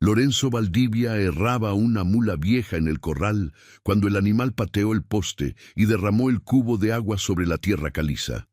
Lorenzo Valdivia herraba una mula vieja en el corral cuando el animal pateó el poste y derramó el cubo de agua sobre la tierra caliza.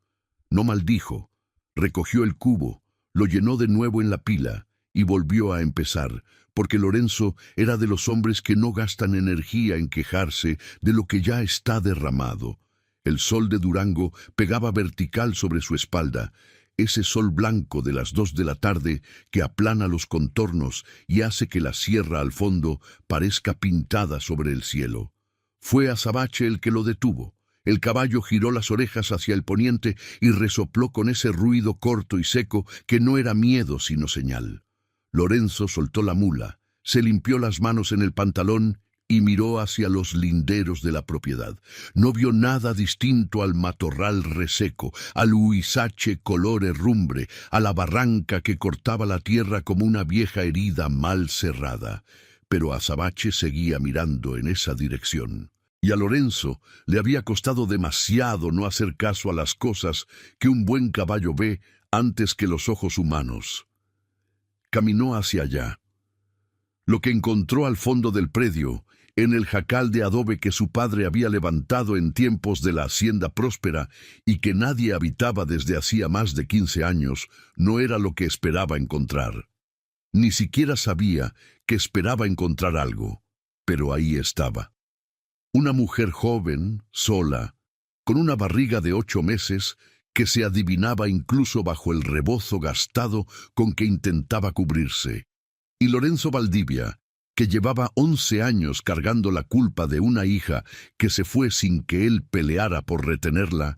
No maldijo, recogió el cubo, lo llenó de nuevo en la pila y volvió a empezar, porque Lorenzo era de los hombres que no gastan energía en quejarse de lo que ya está derramado. El sol de Durango pegaba vertical sobre su espalda, ese sol blanco de las 2 de la tarde que aplana los contornos y hace que la sierra al fondo parezca pintada sobre el cielo. Fue Azabache el que lo detuvo. El caballo giró las orejas hacia el poniente y resopló con ese ruido corto y seco que no era miedo sino señal. Lorenzo soltó la mula, se limpió las manos en el pantalón y miró hacia los linderos de la propiedad. No vio nada distinto al matorral reseco, al huizache color herrumbre, a la barranca que cortaba la tierra como una vieja herida mal cerrada. Pero Azabache seguía mirando en esa dirección. Y a Lorenzo le había costado demasiado no hacer caso a las cosas que un buen caballo ve antes que los ojos humanos. Caminó hacia allá. Lo que encontró al fondo del predio, en el jacal de adobe que su padre había levantado en tiempos de la hacienda próspera y que nadie habitaba desde hacía más de 15 años, no era lo que esperaba encontrar. Ni siquiera sabía que esperaba encontrar algo, pero ahí estaba. Una mujer joven, sola, con una barriga de 8 meses, que se adivinaba incluso bajo el rebozo gastado con que intentaba cubrirse. Y Lorenzo Valdivia, que llevaba 11 años cargando la culpa de una hija que se fue sin que él peleara por retenerla,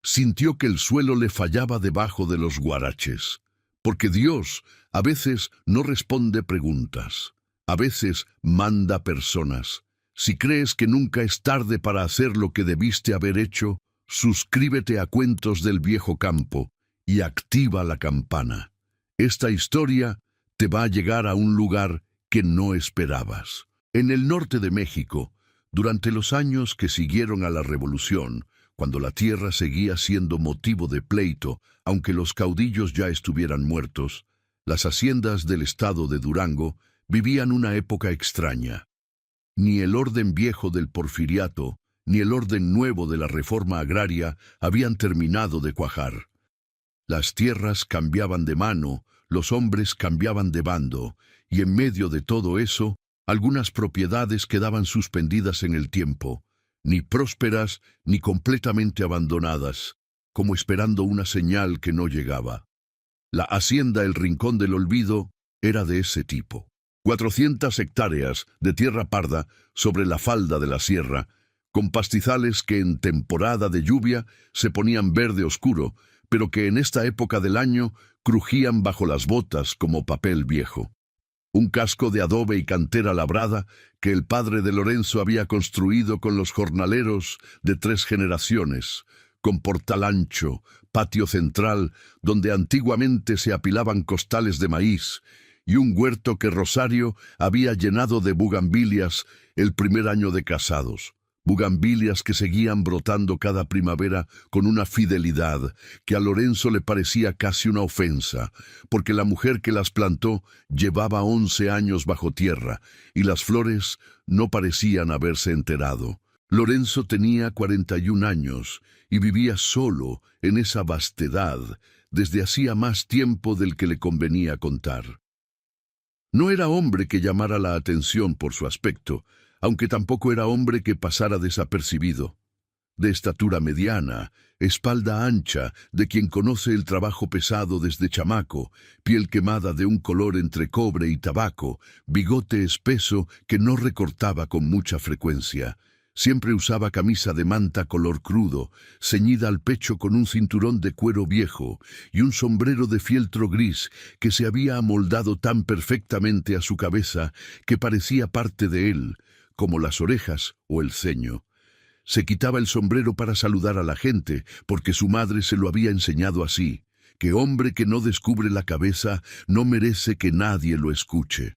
sintió que el suelo le fallaba debajo de los guaraches, porque Dios a veces no responde preguntas, a veces manda personas. Si crees que nunca es tarde para hacer lo que debiste haber hecho, suscríbete a Cuentos del Viejo Campo y activa la campana. Esta historia te va a llegar a un lugar que no esperabas. En el norte de México, durante los años que siguieron a la Revolución, cuando la tierra seguía siendo motivo de pleito, aunque los caudillos ya estuvieran muertos, las haciendas del estado de Durango vivían una época extraña. Ni el orden viejo del porfiriato, ni el orden nuevo de la reforma agraria habían terminado de cuajar. Las tierras cambiaban de mano, los hombres cambiaban de bando, y en medio de todo eso, algunas propiedades quedaban suspendidas en el tiempo, ni prósperas ni completamente abandonadas, como esperando una señal que no llegaba. La hacienda El Rincón del Olvido era de ese tipo. 400 hectáreas de tierra parda sobre la falda de la sierra, con pastizales que en temporada de lluvia se ponían verde oscuro, pero que en esta época del año crujían bajo las botas como papel viejo. Un casco de adobe y cantera labrada que el padre de Lorenzo había construido con los jornaleros de 3 generaciones, con portal ancho, patio central, donde antiguamente se apilaban costales de maíz, y un huerto que Rosario había llenado de bugambilias el primer año de casados. Bugambilias que seguían brotando cada primavera con una fidelidad que a Lorenzo le parecía casi una ofensa, porque la mujer que las plantó llevaba 11 años bajo tierra y las flores no parecían haberse enterado. Lorenzo tenía 41 años y vivía solo en esa vastedad desde hacía más tiempo del que le convenía contar. No era hombre que llamara la atención por su aspecto, aunque tampoco era hombre que pasara desapercibido. De estatura mediana, espalda ancha, de quien conoce el trabajo pesado desde chamaco, piel quemada de un color entre cobre y tabaco, bigote espeso que no recortaba con mucha frecuencia. Siempre usaba camisa de manta color crudo, ceñida al pecho con un cinturón de cuero viejo y un sombrero de fieltro gris que se había amoldado tan perfectamente a su cabeza que parecía parte de él, como las orejas o el ceño. Se quitaba el sombrero para saludar a la gente, porque su madre se lo había enseñado así, que hombre que no descubre la cabeza no merece que nadie lo escuche.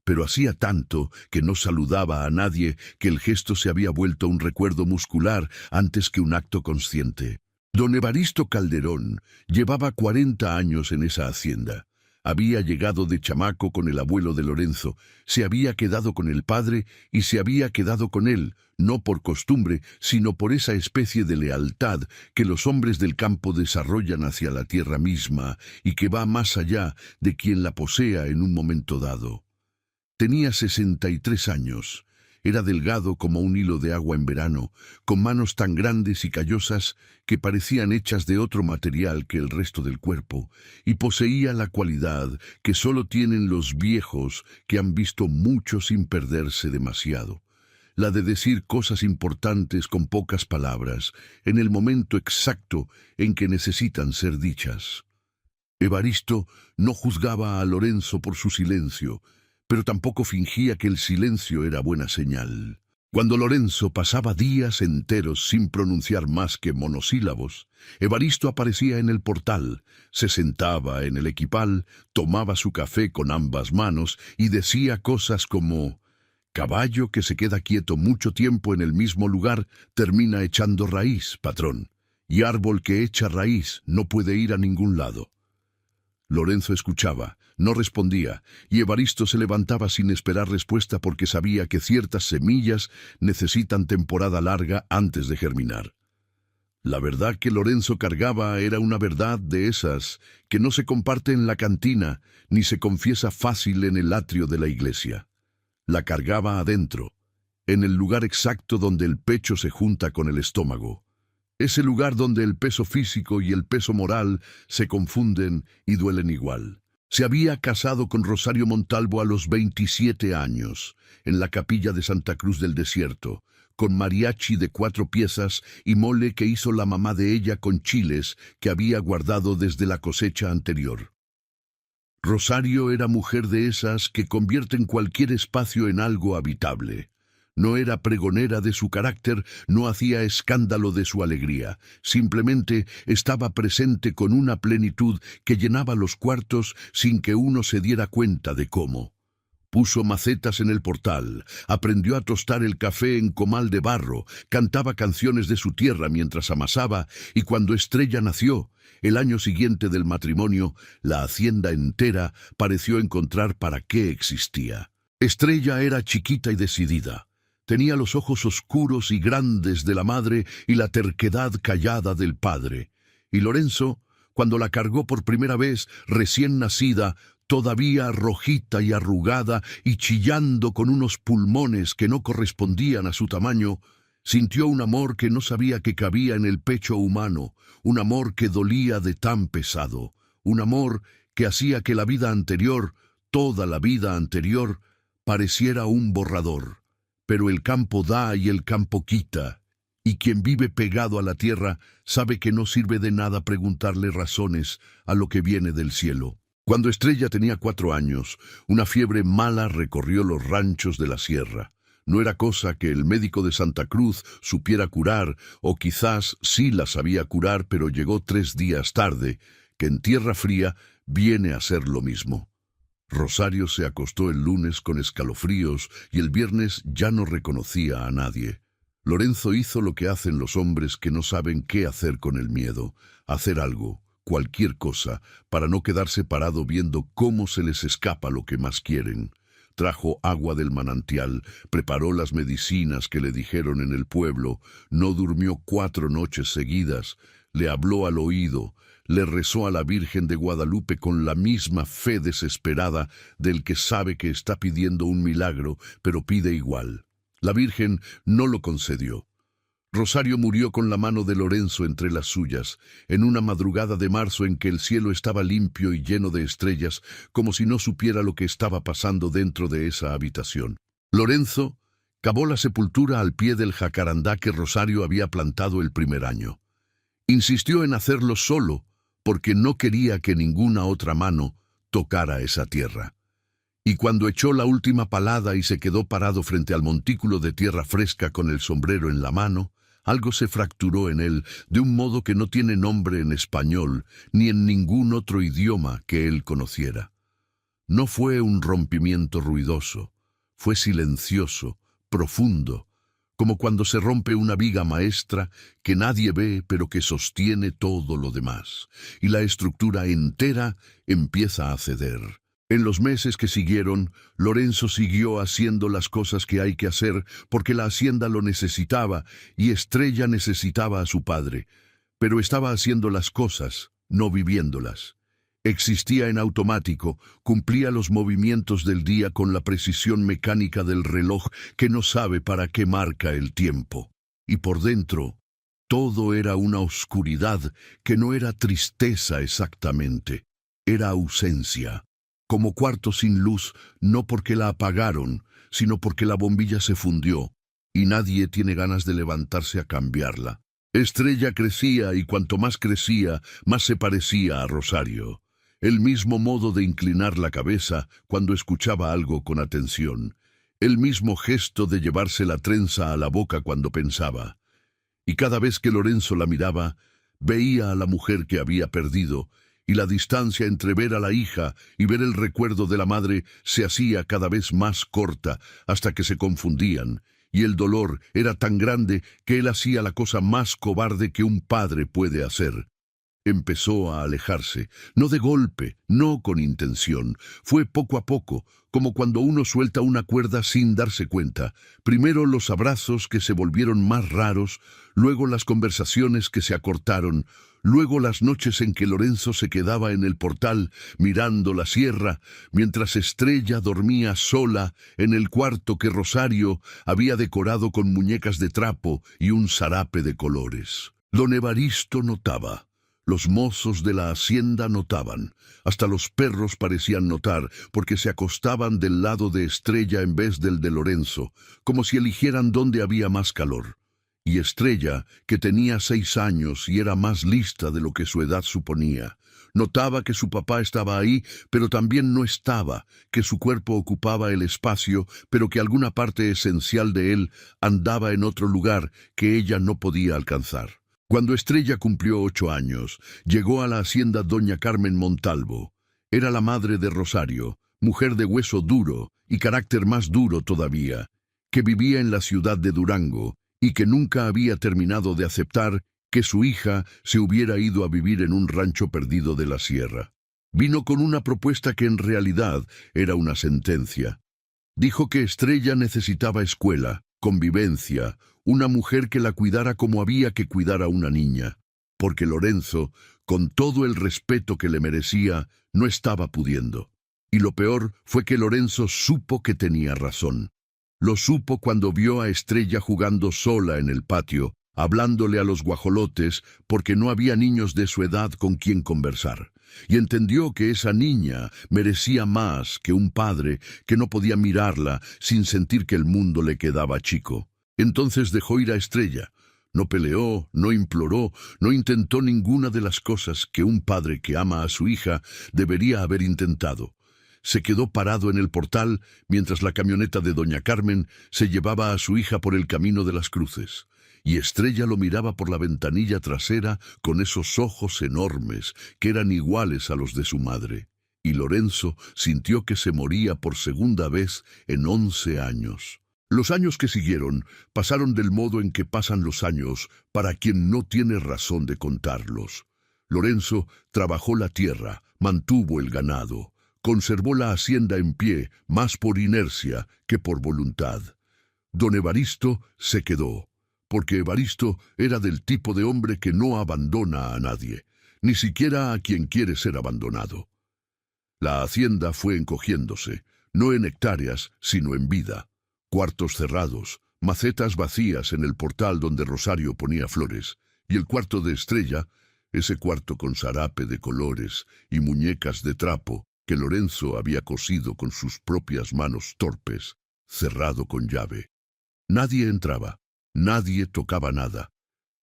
Pero hacía tanto que no saludaba a nadie que el gesto se había vuelto un recuerdo muscular antes que un acto consciente. Don Evaristo Calderón llevaba 40 años en esa hacienda. Había llegado de chamaco con el abuelo de Lorenzo, se había quedado con el padre y se había quedado con él, no por costumbre, sino por esa especie de lealtad que los hombres del campo desarrollan hacia la tierra misma y que va más allá de quien la posea en un momento dado. Tenía 63 años. Era delgado como un hilo de agua en verano, con manos tan grandes y callosas que parecían hechas de otro material que el resto del cuerpo, y poseía la cualidad que solo tienen los viejos que han visto mucho sin perderse demasiado, la de decir cosas importantes con pocas palabras, en el momento exacto en que necesitan ser dichas. Evaristo no juzgaba a Lorenzo por su silencio, pero tampoco fingía que el silencio era buena señal. Cuando Lorenzo pasaba días enteros sin pronunciar más que monosílabos, Evaristo aparecía en el portal, se sentaba en el equipal, tomaba su café con ambas manos y decía cosas como: «Caballo que se queda quieto mucho tiempo en el mismo lugar termina echando raíz, patrón, y árbol que echa raíz no puede ir a ningún lado». Lorenzo escuchaba, no respondía, y Evaristo se levantaba sin esperar respuesta porque sabía que ciertas semillas necesitan temporada larga antes de germinar. La verdad que Lorenzo cargaba era una verdad de esas que no se comparte en la cantina ni se confiesa fácil en el atrio de la iglesia. La cargaba adentro, en el lugar exacto donde el pecho se junta con el estómago. Ese lugar donde el peso físico y el peso moral se confunden y duelen igual. Se había casado con Rosario Montalvo a los 27 años, en la capilla de Santa Cruz del Desierto, con mariachi de 4 piezas y mole que hizo la mamá de ella con chiles que había guardado desde la cosecha anterior. Rosario era mujer de esas que convierten cualquier espacio en algo habitable. No era pregonera de su carácter, no hacía escándalo de su alegría. Simplemente estaba presente con una plenitud que llenaba los cuartos sin que uno se diera cuenta de cómo. Puso macetas en el portal, aprendió a tostar el café en comal de barro, cantaba canciones de su tierra mientras amasaba, y cuando Estrella nació, el año siguiente del matrimonio, la hacienda entera pareció encontrar para qué existía. Estrella era chiquita y decidida. Tenía los ojos oscuros y grandes de la madre y la terquedad callada del padre. Y Lorenzo, cuando la cargó por primera vez, recién nacida, todavía rojita y arrugada y chillando con unos pulmones que no correspondían a su tamaño, sintió un amor que no sabía que cabía en el pecho humano, un amor que dolía de tan pesado, un amor que hacía que la vida anterior, toda la vida anterior, pareciera un borrador. Pero el campo da y el campo quita, y quien vive pegado a la tierra sabe que no sirve de nada preguntarle razones a lo que viene del cielo. Cuando Estrella tenía 4 años, una fiebre mala recorrió los ranchos de la sierra. No era cosa que el médico de Santa Cruz supiera curar, o quizás sí la sabía curar, pero llegó 3 días tarde, que en tierra fría viene a ser lo mismo. Rosario se acostó el lunes con escalofríos y el viernes ya no reconocía a nadie. Lorenzo hizo lo que hacen los hombres que no saben qué hacer con el miedo, hacer algo, cualquier cosa, para no quedarse parado viendo cómo se les escapa lo que más quieren. Trajo agua del manantial, preparó las medicinas que le dijeron en el pueblo, no durmió 4 noches seguidas, le habló al oído, le rezó a la Virgen de Guadalupe con la misma fe desesperada del que sabe que está pidiendo un milagro, pero pide igual. La Virgen no lo concedió. Rosario murió con la mano de Lorenzo entre las suyas, en una madrugada de marzo en que el cielo estaba limpio y lleno de estrellas, como si no supiera lo que estaba pasando dentro de esa habitación. Lorenzo cavó la sepultura al pie del jacarandá que Rosario había plantado el primer año. Insistió en hacerlo solo, porque no quería que ninguna otra mano tocara esa tierra. Y cuando echó la última palada y se quedó parado frente al montículo de tierra fresca con el sombrero en la mano, algo se fracturó en él de un modo que no tiene nombre en español ni en ningún otro idioma que él conociera. No fue un rompimiento ruidoso, fue silencioso, profundo, como cuando se rompe una viga maestra que nadie ve pero que sostiene todo lo demás, y la estructura entera empieza a ceder. En los meses que siguieron, Lorenzo siguió haciendo las cosas que hay que hacer porque la hacienda lo necesitaba y Estrella necesitaba a su padre, pero estaba haciendo las cosas, no viviéndolas. Existía en automático, cumplía los movimientos del día con la precisión mecánica del reloj que no sabe para qué marca el tiempo. Y por dentro, todo era una oscuridad que no era tristeza exactamente, era ausencia. Como cuarto sin luz, no porque la apagaron, sino porque la bombilla se fundió, y nadie tiene ganas de levantarse a cambiarla. Estrella crecía y cuanto más crecía, más se parecía a Rosario. El mismo modo de inclinar la cabeza cuando escuchaba algo con atención. El mismo gesto de llevarse la trenza a la boca cuando pensaba. Y cada vez que Lorenzo la miraba, veía a la mujer que había perdido, y la distancia entre ver a la hija y ver el recuerdo de la madre se hacía cada vez más corta hasta que se confundían, y el dolor era tan grande que él hacía la cosa más cobarde que un padre puede hacer. Empezó a alejarse, no de golpe, no con intención. Fue poco a poco, como cuando uno suelta una cuerda sin darse cuenta. Primero los abrazos que se volvieron más raros, luego las conversaciones que se acortaron, luego las noches en que Lorenzo se quedaba en el portal mirando la sierra, mientras Estrella dormía sola en el cuarto que Rosario había decorado con muñecas de trapo y un zarape de colores. Don Evaristo notaba. Los mozos de la hacienda notaban, hasta los perros parecían notar, porque se acostaban del lado de Estrella en vez del de Lorenzo, como si eligieran dónde había más calor. Y Estrella, que tenía 6 años y era más lista de lo que su edad suponía, notaba que su papá estaba ahí, pero también no estaba, que su cuerpo ocupaba el espacio, pero que alguna parte esencial de él andaba en otro lugar que ella no podía alcanzar. Cuando Estrella cumplió 8 años, llegó a la hacienda doña Carmen Montalvo. Era la madre de Rosario, mujer de hueso duro y carácter más duro todavía, que vivía en la ciudad de Durango y que nunca había terminado de aceptar que su hija se hubiera ido a vivir en un rancho perdido de la sierra. Vino con una propuesta que en realidad era una sentencia. Dijo que Estrella necesitaba escuela, convivencia, una mujer que la cuidara como había que cuidar a una niña, porque Lorenzo, con todo el respeto que le merecía, no estaba pudiendo. Y lo peor fue que Lorenzo supo que tenía razón. Lo supo cuando vio a Estrella jugando sola en el patio, hablándole a los guajolotes porque no había niños de su edad con quien conversar. Y entendió que esa niña merecía más que un padre que no podía mirarla sin sentir que el mundo le quedaba chico. Entonces dejó ir a Estrella. No peleó, no imploró, no intentó ninguna de las cosas que un padre que ama a su hija debería haber intentado. Se quedó parado en el portal mientras la camioneta de doña Carmen se llevaba a su hija por el camino de las cruces. Y Estrella lo miraba por la ventanilla trasera con esos ojos enormes que eran iguales a los de su madre. Y Lorenzo sintió que se moría por segunda vez en 11 años. Los años que siguieron pasaron del modo en que pasan los años para quien no tiene razón de contarlos. Lorenzo trabajó la tierra, mantuvo el ganado, conservó la hacienda en pie más por inercia que por voluntad. Don Evaristo se quedó, porque Evaristo era del tipo de hombre que no abandona a nadie, ni siquiera a quien quiere ser abandonado. La hacienda fue encogiéndose, no en hectáreas, sino en vida. Cuartos cerrados, macetas vacías en el portal donde Rosario ponía flores, y el cuarto de Estrella, ese cuarto con zarape de colores y muñecas de trapo que Lorenzo había cosido con sus propias manos torpes, cerrado con llave. Nadie entraba, nadie tocaba nada.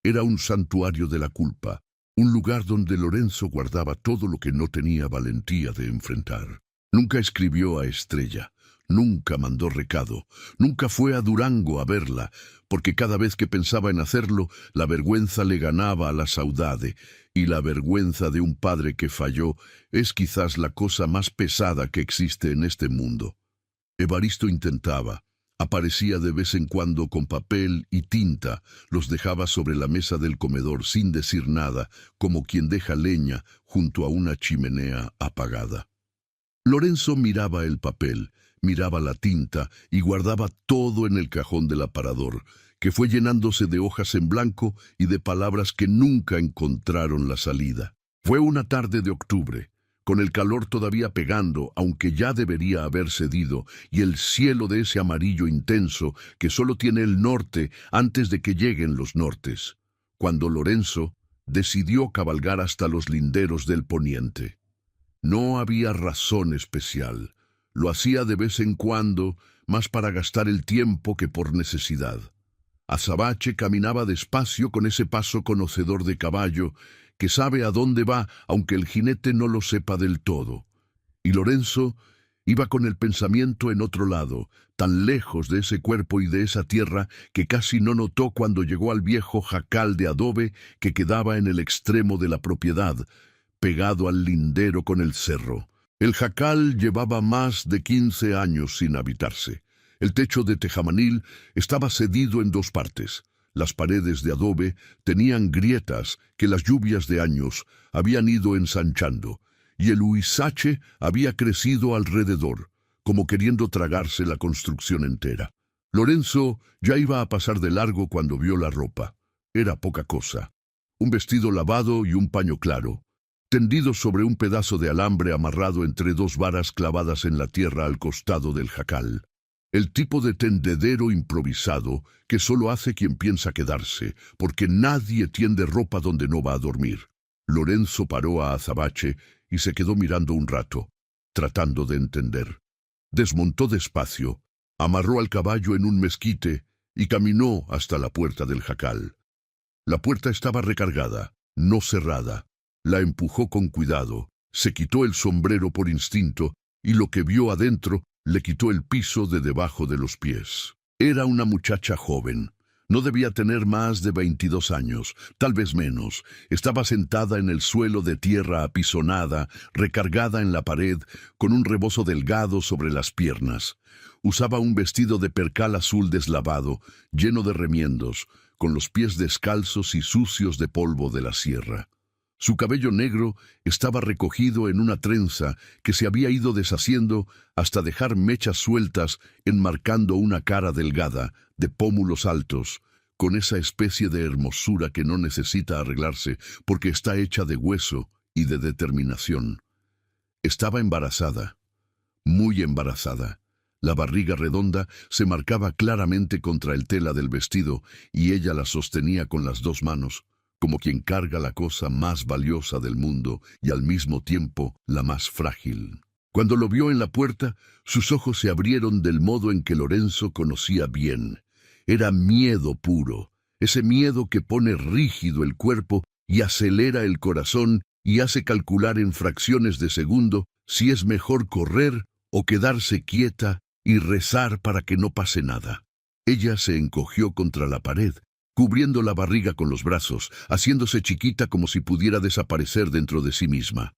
Era un santuario de la culpa, un lugar donde Lorenzo guardaba todo lo que no tenía valentía de enfrentar. Nunca escribió a Estrella. Nunca mandó recado, nunca fue a Durango a verla, porque cada vez que pensaba en hacerlo, la vergüenza le ganaba a la saudade, y la vergüenza de un padre que falló es quizás la cosa más pesada que existe en este mundo. Evaristo intentaba, Aparecía de vez en cuando con papel y tinta, los dejaba sobre la mesa del comedor sin decir nada, como quien deja leña junto a una chimenea apagada. Lorenzo miraba el papel, miraba la tinta y guardaba todo en el cajón del aparador, que fue llenándose de hojas en blanco y de palabras que nunca encontraron la salida. Fue una tarde de octubre, con el calor todavía pegando, aunque ya debería haber cedido, y el cielo de ese amarillo intenso que solo tiene el norte antes de que lleguen los nortes, cuando Lorenzo decidió cabalgar hasta los linderos del poniente. No había razón especial. Lo hacía de vez en cuando, más para gastar el tiempo que por necesidad. Azabache caminaba despacio con ese paso conocedor de caballo, que sabe a dónde va, aunque el jinete no lo sepa del todo. Y Lorenzo iba con el pensamiento en otro lado, tan lejos de ese cuerpo y de esa tierra que casi no notó cuando llegó al viejo jacal de adobe que quedaba en el extremo de la propiedad, pegado al lindero con el cerro. El jacal llevaba más de 15 años sin habitarse. El techo de tejamanil estaba cedido en dos partes. Las paredes de adobe tenían grietas que las lluvias de años habían ido ensanchando, y el huizache había crecido alrededor, como queriendo tragarse la construcción entera. Lorenzo ya iba a pasar de largo cuando vio la ropa. Era poca cosa. Un vestido lavado y un paño claro, tendido sobre un pedazo de alambre amarrado entre dos varas clavadas en la tierra al costado del jacal. El tipo de tendedero improvisado que solo hace quien piensa quedarse, porque nadie tiende ropa donde no va a dormir. Lorenzo paró a Azabache y se quedó mirando un rato, tratando de entender. Desmontó despacio, amarró al caballo en un mezquite y caminó hasta la puerta del jacal. La puerta estaba recargada, no cerrada. La empujó con cuidado, se quitó el sombrero por instinto y lo que vio adentro le quitó el piso de debajo de los pies. Era una muchacha joven. No debía tener más de 22 años, tal vez menos. Estaba sentada en el suelo de tierra apisonada, recargada en la pared, con un rebozo delgado sobre las piernas. Usaba un vestido de percal azul deslavado, lleno de remiendos, con los pies descalzos y sucios de polvo de la sierra. Su cabello negro estaba recogido en una trenza que se había ido deshaciendo hasta dejar mechas sueltas enmarcando una cara delgada, de pómulos altos, con esa especie de hermosura que no necesita arreglarse porque está hecha de hueso y de determinación. Estaba embarazada, muy embarazada. La barriga redonda se marcaba claramente contra el tela del vestido y ella la sostenía con las dos manos, como quien carga la cosa más valiosa del mundo y al mismo tiempo la más frágil. Cuando lo vio en la puerta, sus ojos se abrieron del modo en que Lorenzo conocía bien. Era miedo puro, ese miedo que pone rígido el cuerpo y acelera el corazón y hace calcular en fracciones de segundo si es mejor correr o quedarse quieta y rezar para que no pase nada. Ella se encogió contra la pared, cubriendo la barriga con los brazos, haciéndose chiquita como si pudiera desaparecer dentro de sí misma.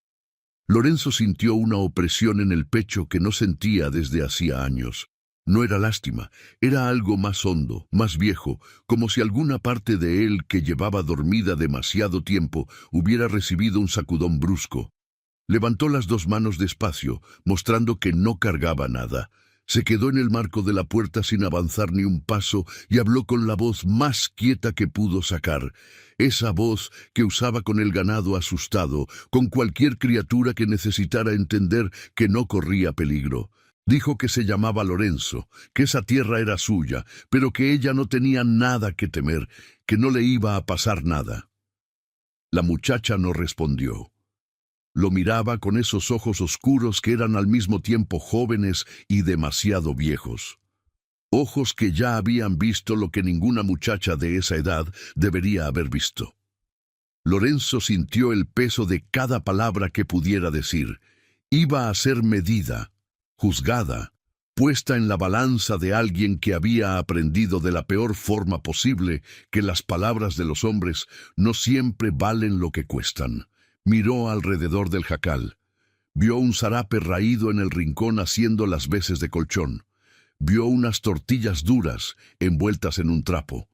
Lorenzo sintió una opresión en el pecho que no sentía desde hacía años. No era lástima, era algo más hondo, más viejo, como si alguna parte de él que llevaba dormida demasiado tiempo hubiera recibido un sacudón brusco. Levantó las dos manos despacio, mostrando que no cargaba nada. Se quedó en el marco de la puerta sin avanzar ni un paso y habló con la voz más quieta que pudo sacar. Esa voz que usaba con el ganado asustado, con cualquier criatura que necesitara entender que no corría peligro. Dijo que se llamaba Lorenzo, que esa tierra era suya, pero que ella no tenía nada que temer, que no le iba a pasar nada. La muchacha no respondió. Lo miraba con esos ojos oscuros que eran al mismo tiempo jóvenes y demasiado viejos. Ojos que ya habían visto lo que ninguna muchacha de esa edad debería haber visto. Lorenzo sintió el peso de cada palabra que pudiera decir. Iba a ser medida, juzgada, puesta en la balanza de alguien que había aprendido de la peor forma posible que las palabras de los hombres no siempre valen lo que cuestan. Miró alrededor del jacal. Vio un zarape raído en el rincón haciendo las veces de colchón. Vio unas tortillas duras envueltas en un trapo.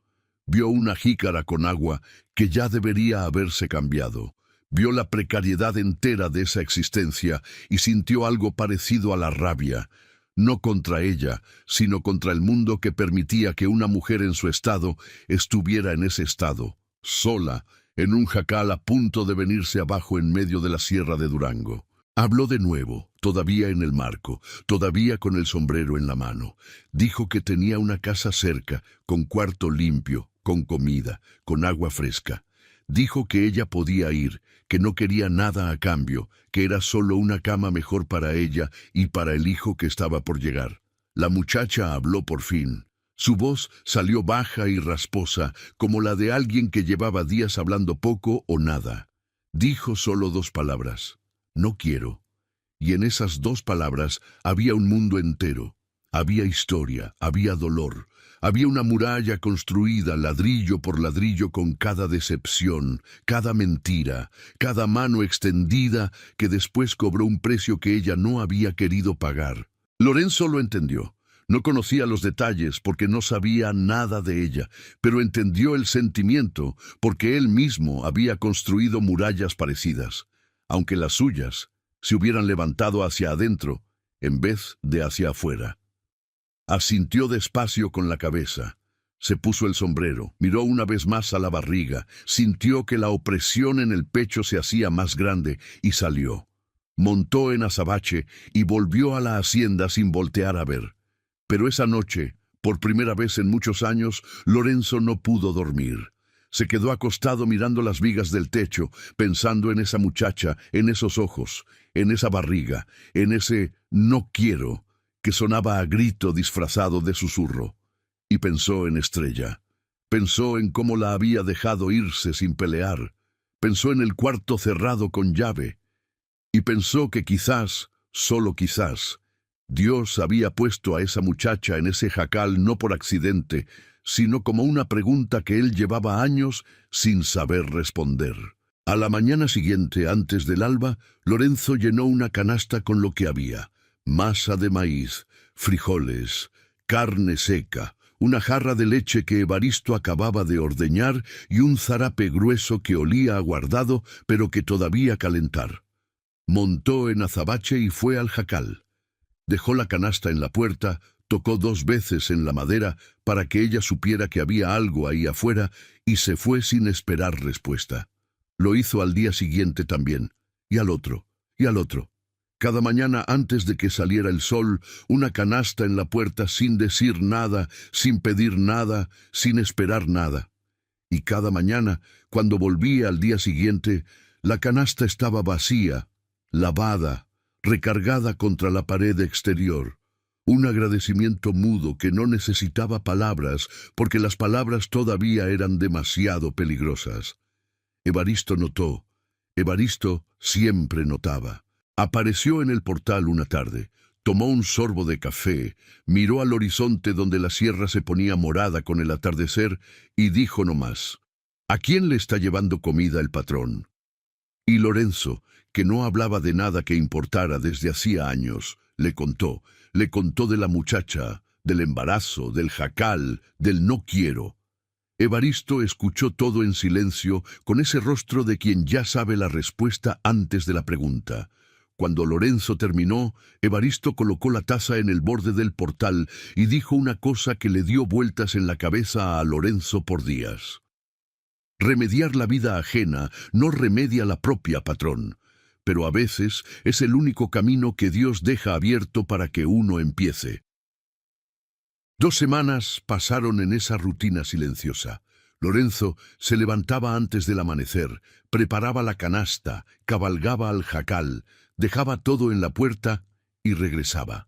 Vio una jícara con agua que ya debería haberse cambiado. Vio la precariedad entera de esa existencia y sintió algo parecido a la rabia, no contra ella, sino contra el mundo que permitía que una mujer en su estado estuviera en ese estado, sola, en un jacal a punto de venirse abajo en medio de la sierra de Durango. Habló de nuevo, todavía en el marco, todavía con el sombrero en la mano. Dijo que tenía una casa cerca, con cuarto limpio, con comida, con agua fresca. Dijo que ella podía ir, que no quería nada a cambio, que era solo una cama mejor para ella y para el hijo que estaba por llegar. La muchacha habló por fin. Su voz salió baja y rasposa, como la de alguien que llevaba días hablando poco o nada. Dijo solo 2 palabras: no quiero. Y en esas 2 palabras había un mundo entero. Había historia, había dolor. Había una muralla construida ladrillo por ladrillo con cada decepción, cada mentira, cada mano extendida que después cobró un precio que ella no había querido pagar. Lorenzo lo entendió. No conocía los detalles porque no sabía nada de ella, pero entendió el sentimiento porque él mismo había construido murallas parecidas, aunque las suyas se hubieran levantado hacia adentro en vez de hacia afuera. Asintió despacio con la cabeza. Se puso el sombrero, miró una vez más a la barriga, sintió que la opresión en el pecho se hacía más grande y salió. Montó en azabache y volvió a la hacienda sin voltear a ver. Pero esa noche, por primera vez en muchos años, Lorenzo no pudo dormir. Se quedó acostado mirando las vigas del techo, pensando en esa muchacha, en esos ojos, en esa barriga, en ese no quiero que sonaba a grito disfrazado de susurro. Y pensó en Estrella. Pensó en cómo la había dejado irse sin pelear. Pensó en el cuarto cerrado con llave. Y pensó que quizás, solo quizás, Dios había puesto a esa muchacha en ese jacal no por accidente, sino como una pregunta que él llevaba años sin saber responder. A la mañana siguiente, antes del alba, Lorenzo llenó una canasta con lo que había: masa de maíz, frijoles, carne seca, una jarra de leche que Evaristo acababa de ordeñar y un zarape grueso que olía a guardado, pero que todavía calentar. Montó en azabache y fue al jacal. Dejó la canasta en la puerta, tocó 2 veces en la madera para que ella supiera que había algo ahí afuera y se fue sin esperar respuesta. Lo hizo al día siguiente también, y al otro, y al otro. Cada mañana antes de que saliera el sol, una canasta en la puerta sin decir nada, sin pedir nada, sin esperar nada. Y cada mañana, cuando volvía al día siguiente, la canasta estaba vacía, lavada, recargada contra la pared exterior. Un agradecimiento mudo que no necesitaba palabras, porque las palabras todavía eran demasiado peligrosas. Evaristo notó. Evaristo siempre notaba. Apareció en el portal una tarde, tomó un sorbo de café, miró al horizonte donde la sierra se ponía morada con el atardecer y dijo nomás: ¿a quién le está llevando comida el patrón? Y Lorenzo, que no hablaba de nada que importara desde hacía años, le contó de la muchacha, del embarazo, del jacal, del no quiero. Evaristo escuchó todo en silencio, con ese rostro de quien ya sabe la respuesta antes de la pregunta. Cuando Lorenzo terminó, Evaristo colocó la taza en el borde del portal y dijo una cosa que le dio vueltas en la cabeza a Lorenzo por días. Remediar la vida ajena no remedia la propia, patrón, pero a veces es el único camino que Dios deja abierto para que uno empiece. 2 semanas pasaron en esa rutina silenciosa. Lorenzo se levantaba antes del amanecer, preparaba la canasta, cabalgaba al jacal, dejaba todo en la puerta y regresaba.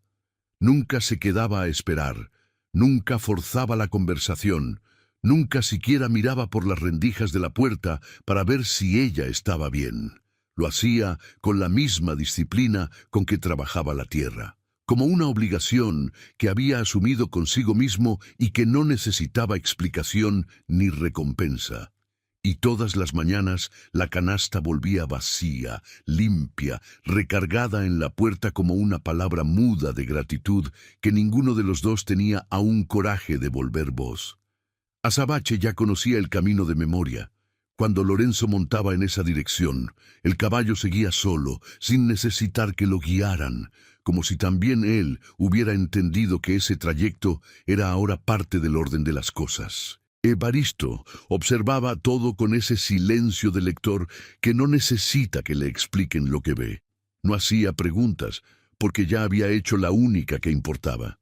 Nunca se quedaba a esperar, nunca forzaba la conversación, nunca siquiera miraba por las rendijas de la puerta para ver si ella estaba bien. Lo hacía con la misma disciplina con que trabajaba la tierra, como una obligación que había asumido consigo mismo y que no necesitaba explicación ni recompensa. Y todas las mañanas la canasta volvía vacía, limpia, recargada en la puerta como una palabra muda de gratitud que ninguno de los dos tenía aún coraje de volver voz. Azabache ya conocía el camino de memoria. Cuando Lorenzo montaba en esa dirección, el caballo seguía solo, sin necesitar que lo guiaran, como si también él hubiera entendido que ese trayecto era ahora parte del orden de las cosas. Evaristo observaba todo con ese silencio de lector que no necesita que le expliquen lo que ve. No hacía preguntas, porque ya había hecho la única que importaba.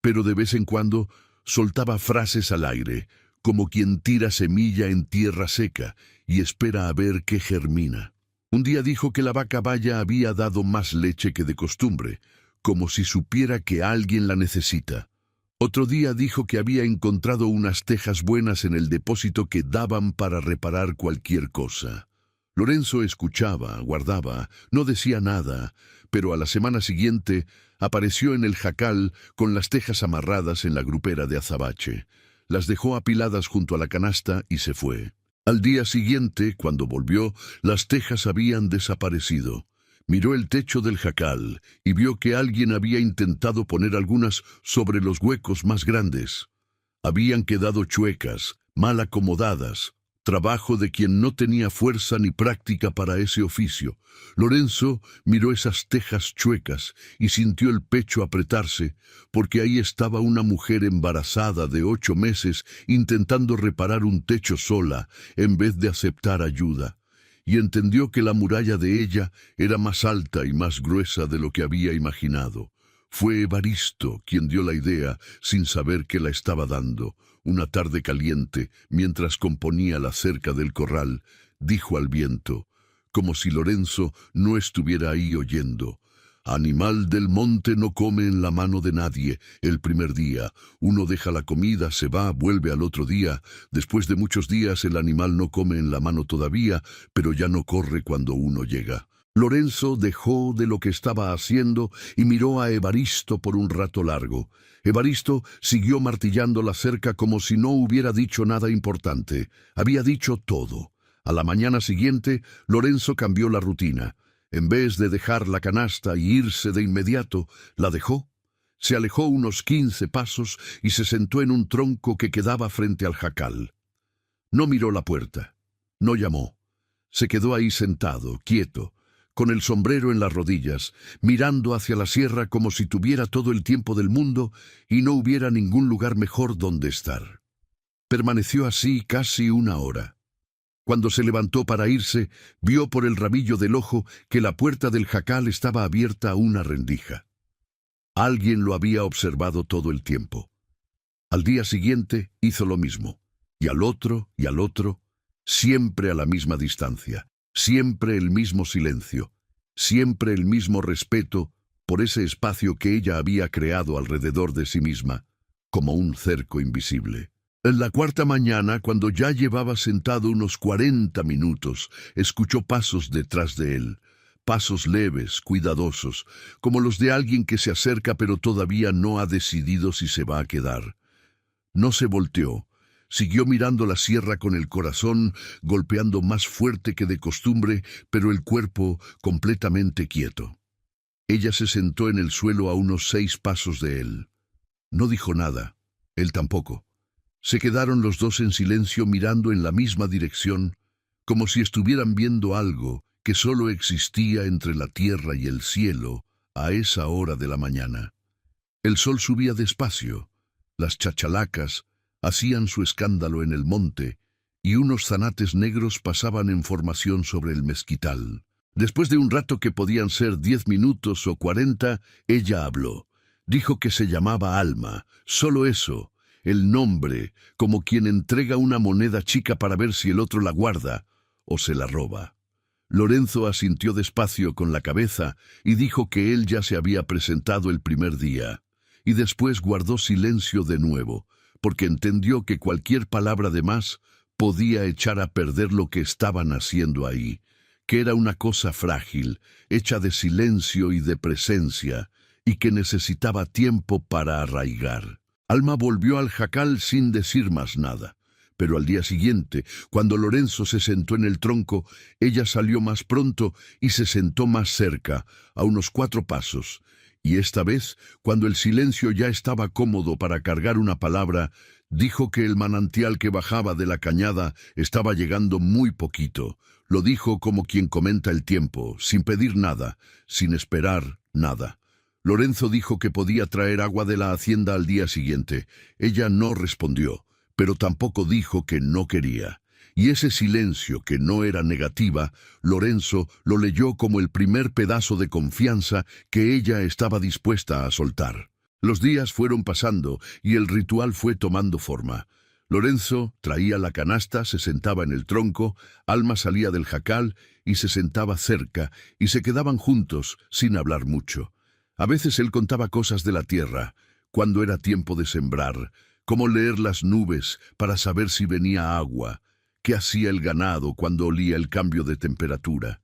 Pero de vez en cuando soltaba frases al aire, como quien tira semilla en tierra seca y espera a ver qué germina. Un día dijo que la vaca Baya había dado más leche que de costumbre, como si supiera que alguien la necesita. Otro día dijo que había encontrado unas tejas buenas en el depósito que daban para reparar cualquier cosa. Lorenzo escuchaba, guardaba, no decía nada, pero a la semana siguiente apareció en el jacal con las tejas amarradas en la grupera de azabache. Las dejó apiladas junto a la canasta y se fue. Al día siguiente, cuando volvió, las tejas habían desaparecido. Miró el techo del jacal y vio que alguien había intentado poner algunas sobre los huecos más grandes. Habían quedado chuecas, mal acomodadas, trabajo de quien no tenía fuerza ni práctica para ese oficio. Lorenzo miró esas tejas chuecas y sintió el pecho apretarse, porque ahí estaba una mujer embarazada de 8 meses intentando reparar un techo sola en vez de aceptar ayuda. Y entendió que la muralla de ella era más alta y más gruesa de lo que había imaginado. Fue Evaristo quien dio la idea, sin saber que la estaba dando. Una tarde caliente, mientras componía la cerca del corral, dijo al viento, como si Lorenzo no estuviera ahí oyendo: «Animal del monte no come en la mano de nadie el primer día. Uno deja la comida, se va, vuelve al otro día. Después de muchos días el animal no come en la mano todavía, pero ya no corre cuando uno llega». Lorenzo dejó de lo que estaba haciendo y miró a Evaristo por un rato largo. Evaristo siguió martillando la cerca como si no hubiera dicho nada importante. Había dicho todo. A la mañana siguiente, Lorenzo cambió la rutina. En vez de dejar la canasta y irse de inmediato, la dejó. Se alejó unos 15 pasos y se sentó en un tronco que quedaba frente al jacal. No miró la puerta. No llamó. Se quedó ahí sentado, quieto, con el sombrero en las rodillas, mirando hacia la sierra como si tuviera todo el tiempo del mundo y no hubiera ningún lugar mejor donde estar. Permaneció así casi 1 hora. Cuando se levantó para irse, vio por el rabillo del ojo que la puerta del jacal estaba abierta a una rendija. Alguien lo había observado todo el tiempo. Al día siguiente hizo lo mismo, y al otro, siempre a la misma distancia, siempre el mismo silencio, siempre el mismo respeto por ese espacio que ella había creado alrededor de sí misma, como un cerco invisible. En la 4ª mañana, cuando ya llevaba sentado unos 40 minutos, escuchó pasos detrás de él, pasos leves, cuidadosos, como los de alguien que se acerca pero todavía no ha decidido si se va a quedar. No se volteó, siguió mirando la sierra con el corazón golpeando más fuerte que de costumbre, pero el cuerpo completamente quieto. Ella se sentó en el suelo a unos 6 pasos de él. No dijo nada, él tampoco. Se quedaron los dos en silencio mirando en la misma dirección, como si estuvieran viendo algo que solo existía entre la tierra y el cielo a esa hora de la mañana. El sol subía despacio, las chachalacas hacían su escándalo en el monte y unos zanates negros pasaban en formación sobre el mezquital. Después de un rato que podían ser 10 minutos o 40, ella habló. Dijo que se llamaba Alma, solo eso. El nombre, como quien entrega una moneda chica para ver si el otro la guarda o se la roba. Lorenzo asintió despacio con la cabeza y dijo que él ya se había presentado el primer día, y después guardó silencio de nuevo, porque entendió que cualquier palabra de más podía echar a perder lo que estaban haciendo ahí, que era una cosa frágil, hecha de silencio y de presencia, y que necesitaba tiempo para arraigar. Alma volvió al jacal sin decir más nada, Pero al día siguiente, cuando Lorenzo se sentó en el tronco, ella salió más pronto y se sentó más cerca, a unos 4 pasos. Y esta vez, cuando el silencio ya estaba cómodo para cargar una palabra, dijo que el manantial que bajaba de la cañada estaba llegando muy poquito. Lo dijo como quien comenta el tiempo, sin pedir nada, sin esperar nada. Lorenzo dijo que podía traer agua de la hacienda al día siguiente. Ella no respondió, pero tampoco dijo que no quería. Y ese silencio, que no era negativa, Lorenzo lo leyó como el primer pedazo de confianza que ella estaba dispuesta a soltar. Los días fueron pasando y el ritual fue tomando forma. Lorenzo traía la canasta, se sentaba en el tronco, Alma salía del jacal y se sentaba cerca, y se quedaban juntos, sin hablar mucho. A veces él contaba cosas de la tierra, cuando era tiempo de sembrar, cómo leer las nubes para saber si venía agua, qué hacía el ganado cuando olía el cambio de temperatura.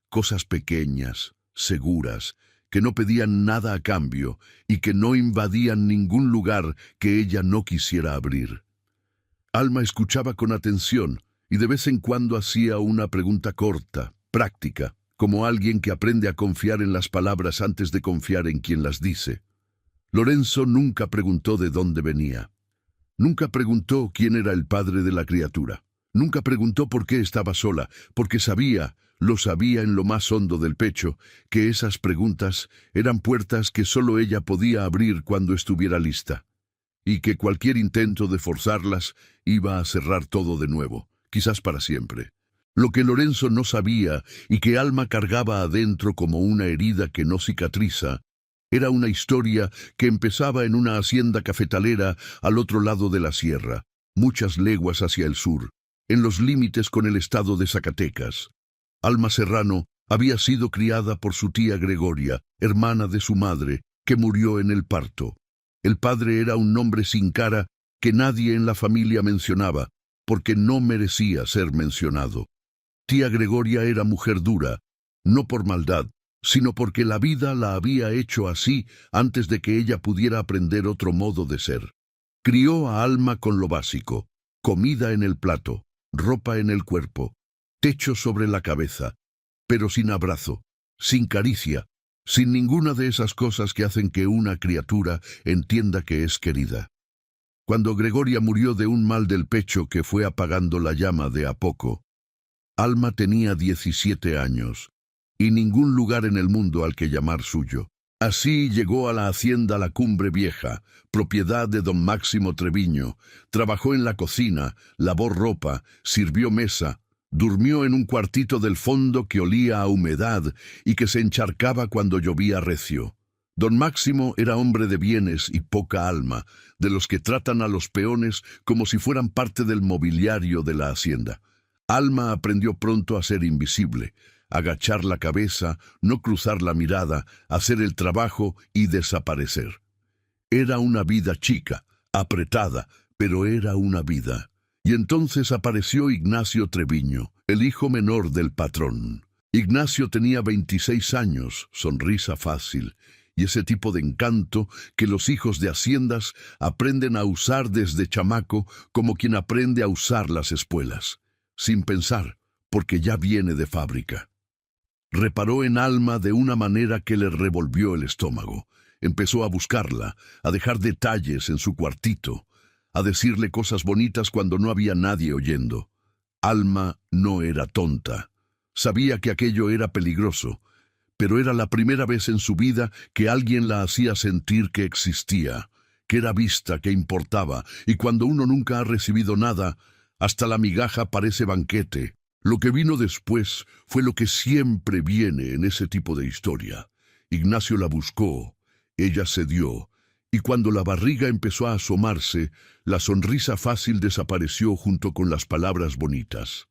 Cosas pequeñas, seguras, que no pedían nada a cambio y que no invadían ningún lugar que ella no quisiera abrir. Alma escuchaba con atención y de vez en cuando hacía una pregunta corta, práctica, como alguien que aprende a confiar en las palabras antes de confiar en quien las dice. Lorenzo nunca preguntó de dónde venía. Nunca preguntó quién era el padre de la criatura. Nunca preguntó por qué estaba sola, porque sabía, lo sabía en lo más hondo del pecho, que esas preguntas eran puertas que solo ella podía abrir cuando estuviera lista, y que cualquier intento de forzarlas iba a cerrar todo de nuevo, quizás para siempre. Lo que Lorenzo no sabía y que Alma cargaba adentro como una herida que no cicatriza, era una historia que empezaba en una hacienda cafetalera al otro lado de la sierra, muchas leguas hacia el sur, en los límites con el estado de Zacatecas. Alma Serrano había sido criada por su tía Gregoria, hermana de su madre, que murió en el parto. El padre era un hombre sin cara que nadie en la familia mencionaba, porque no merecía ser mencionado. Tía Gregoria era mujer dura, no por maldad, sino porque la vida la había hecho así antes de que ella pudiera aprender otro modo de ser. Crió a Alma con lo básico: comida en el plato, ropa en el cuerpo, techo sobre la cabeza, pero sin abrazo, sin caricia, sin ninguna de esas cosas que hacen que una criatura entienda que es querida. Cuando Gregoria murió de un mal del pecho que fue apagando la llama de a poco, Alma tenía 17 años, y ningún lugar en el mundo al que llamar suyo. Así llegó a la hacienda La Cumbre Vieja, propiedad de don Máximo Treviño. Trabajó en la cocina, lavó ropa, sirvió mesa, durmió en un cuartito del fondo que olía a humedad y que se encharcaba cuando llovía recio. Don Máximo era hombre de bienes y poca alma, de los que tratan a los peones como si fueran parte del mobiliario de la hacienda. Alma aprendió pronto a ser invisible, agachar la cabeza, no cruzar la mirada, hacer el trabajo y desaparecer. Era una vida chica, apretada, pero era una vida. Y entonces apareció Ignacio Treviño, el hijo menor del patrón. Ignacio tenía 26 años, sonrisa fácil, y ese tipo de encanto que los hijos de haciendas aprenden a usar desde chamaco como quien aprende a usar las espuelas, sin pensar, porque ya viene de fábrica. Reparó en Alma de una manera que le revolvió el estómago. Empezó a buscarla, a dejar detalles en su cuartito, a decirle cosas bonitas cuando no había nadie oyendo. Alma no era tonta. Sabía que aquello era peligroso, pero era la primera vez en su vida que alguien la hacía sentir que existía, que era vista, que importaba, y cuando uno nunca ha recibido nada, hasta la migaja parece banquete. Lo que vino después fue lo que siempre viene en ese tipo de historia. Ignacio la buscó, ella cedió, y cuando la barriga empezó a asomarse, la sonrisa fácil desapareció junto con las palabras bonitas.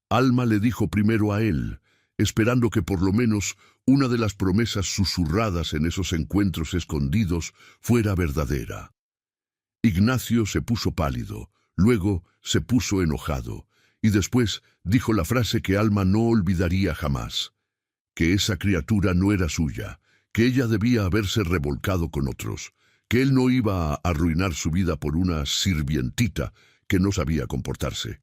Alma le dijo primero a él, esperando que por lo menos una de las promesas susurradas en esos encuentros escondidos fuera verdadera. Ignacio se puso pálido, luego se puso enojado, y después dijo la frase que Alma no olvidaría jamás, que esa criatura no era suya, que ella debía haberse revolcado con otros, que él no iba a arruinar su vida por una sirvientita, que no sabía comportarse.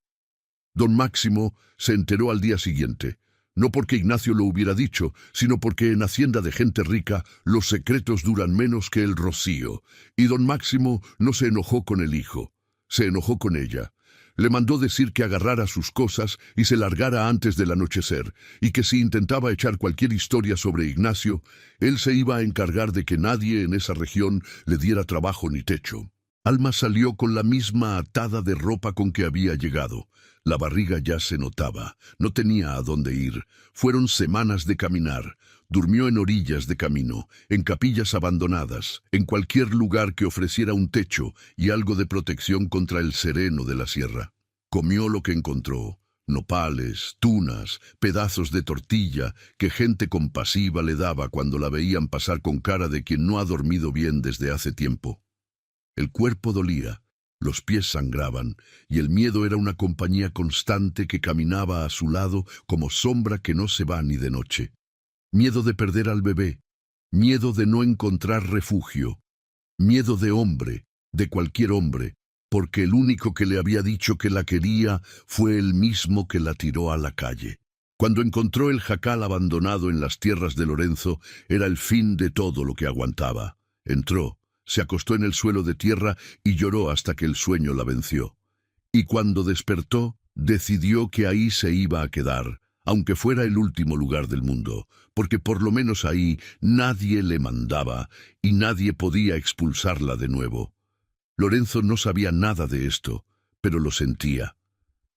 Don Máximo se enteró al día siguiente, no porque Ignacio lo hubiera dicho, sino porque en hacienda de gente rica los secretos duran menos que el rocío, y don Máximo no se enojó con el hijo, se enojó con ella. Le mandó decir que agarrara sus cosas y se largara antes del anochecer, y que si intentaba echar cualquier historia sobre Ignacio, él se iba a encargar de que nadie en esa región le diera trabajo ni techo. Alma salió con la misma atada de ropa con que había llegado. La barriga ya se notaba, no tenía a dónde ir. Fueron semanas de caminar. Durmió en orillas de camino, en capillas abandonadas, en cualquier lugar que ofreciera un techo y algo de protección contra el sereno de la sierra. Comió lo que encontró, nopales, tunas, pedazos de tortilla que gente compasiva le daba cuando la veían pasar con cara de quien no ha dormido bien desde hace tiempo. El cuerpo dolía, los pies sangraban, y el miedo era una compañía constante que caminaba a su lado como sombra que no se va ni de noche. Miedo de perder al bebé, miedo de no encontrar refugio, miedo de hombre, de cualquier hombre, porque el único que le había dicho que la quería fue el mismo que la tiró a la calle. Cuando encontró el jacal abandonado en las tierras de Lorenzo, era el fin de todo lo que aguantaba. Entró, se acostó en el suelo de tierra y lloró hasta que el sueño la venció. Y cuando despertó, decidió que ahí se iba a quedar, aunque fuera el último lugar del mundo, porque por lo menos ahí nadie le mandaba y nadie podía expulsarla de nuevo. Lorenzo no sabía nada de esto, pero lo sentía.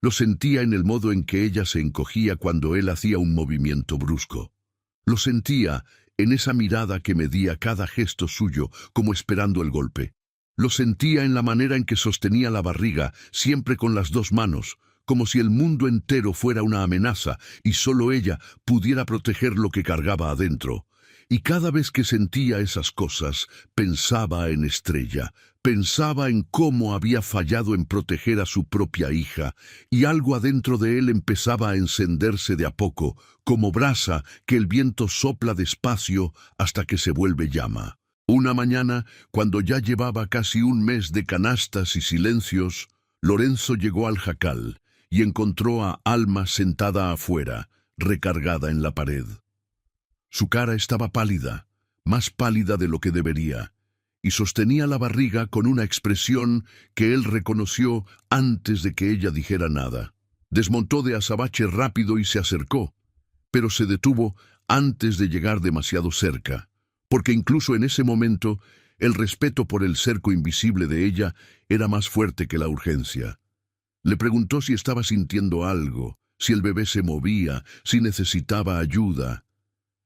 Lo sentía en el modo en que ella se encogía cuando él hacía un movimiento brusco. Lo sentía en esa mirada que medía cada gesto suyo como esperando el golpe. Lo sentía en la manera en que sostenía la barriga, siempre con las dos manos, como si el mundo entero fuera una amenaza y solo ella pudiera proteger lo que cargaba adentro. Y cada vez que sentía esas cosas, pensaba en Estrella, pensaba en cómo había fallado en proteger a su propia hija, y algo adentro de él empezaba a encenderse de a poco, como brasa que el viento sopla despacio hasta que se vuelve llama. Una mañana, cuando ya llevaba casi un mes de canastas y silencios, Lorenzo llegó al jacal y encontró a Alma sentada afuera, recargada en la pared. Su cara estaba pálida, más pálida de lo que debería, y sostenía la barriga con una expresión que él reconoció antes de que ella dijera nada. Desmontó de azabache rápido y se acercó, pero se detuvo antes de llegar demasiado cerca, porque incluso en ese momento el respeto por el cerco invisible de ella era más fuerte que la urgencia. Le preguntó si estaba sintiendo algo, si el bebé se movía, si necesitaba ayuda.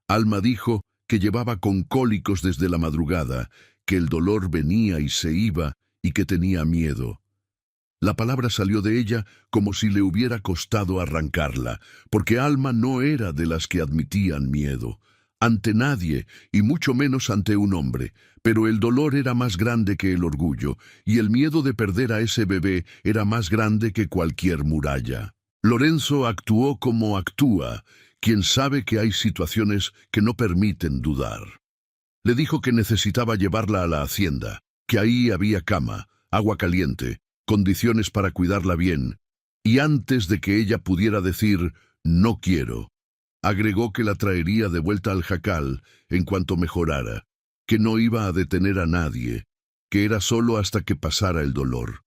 Alma dijo que llevaba con cólicos desde la madrugada, que el dolor venía y se iba y que tenía miedo. La palabra salió de ella como si le hubiera costado arrancarla, porque Alma no era de las que admitían miedo, ante nadie y mucho menos ante un hombre, pero el dolor era más grande que el orgullo, y el miedo de perder a ese bebé era más grande que cualquier muralla. Lorenzo actuó como actúa, quien sabe que hay situaciones que no permiten dudar. Le dijo que necesitaba llevarla a la hacienda, que ahí había cama, agua caliente, condiciones para cuidarla bien, y antes de que ella pudiera decir «no quiero», agregó que la traería de vuelta al jacal en cuanto mejorara, que no iba a detener a nadie, que era solo hasta que pasara el dolor.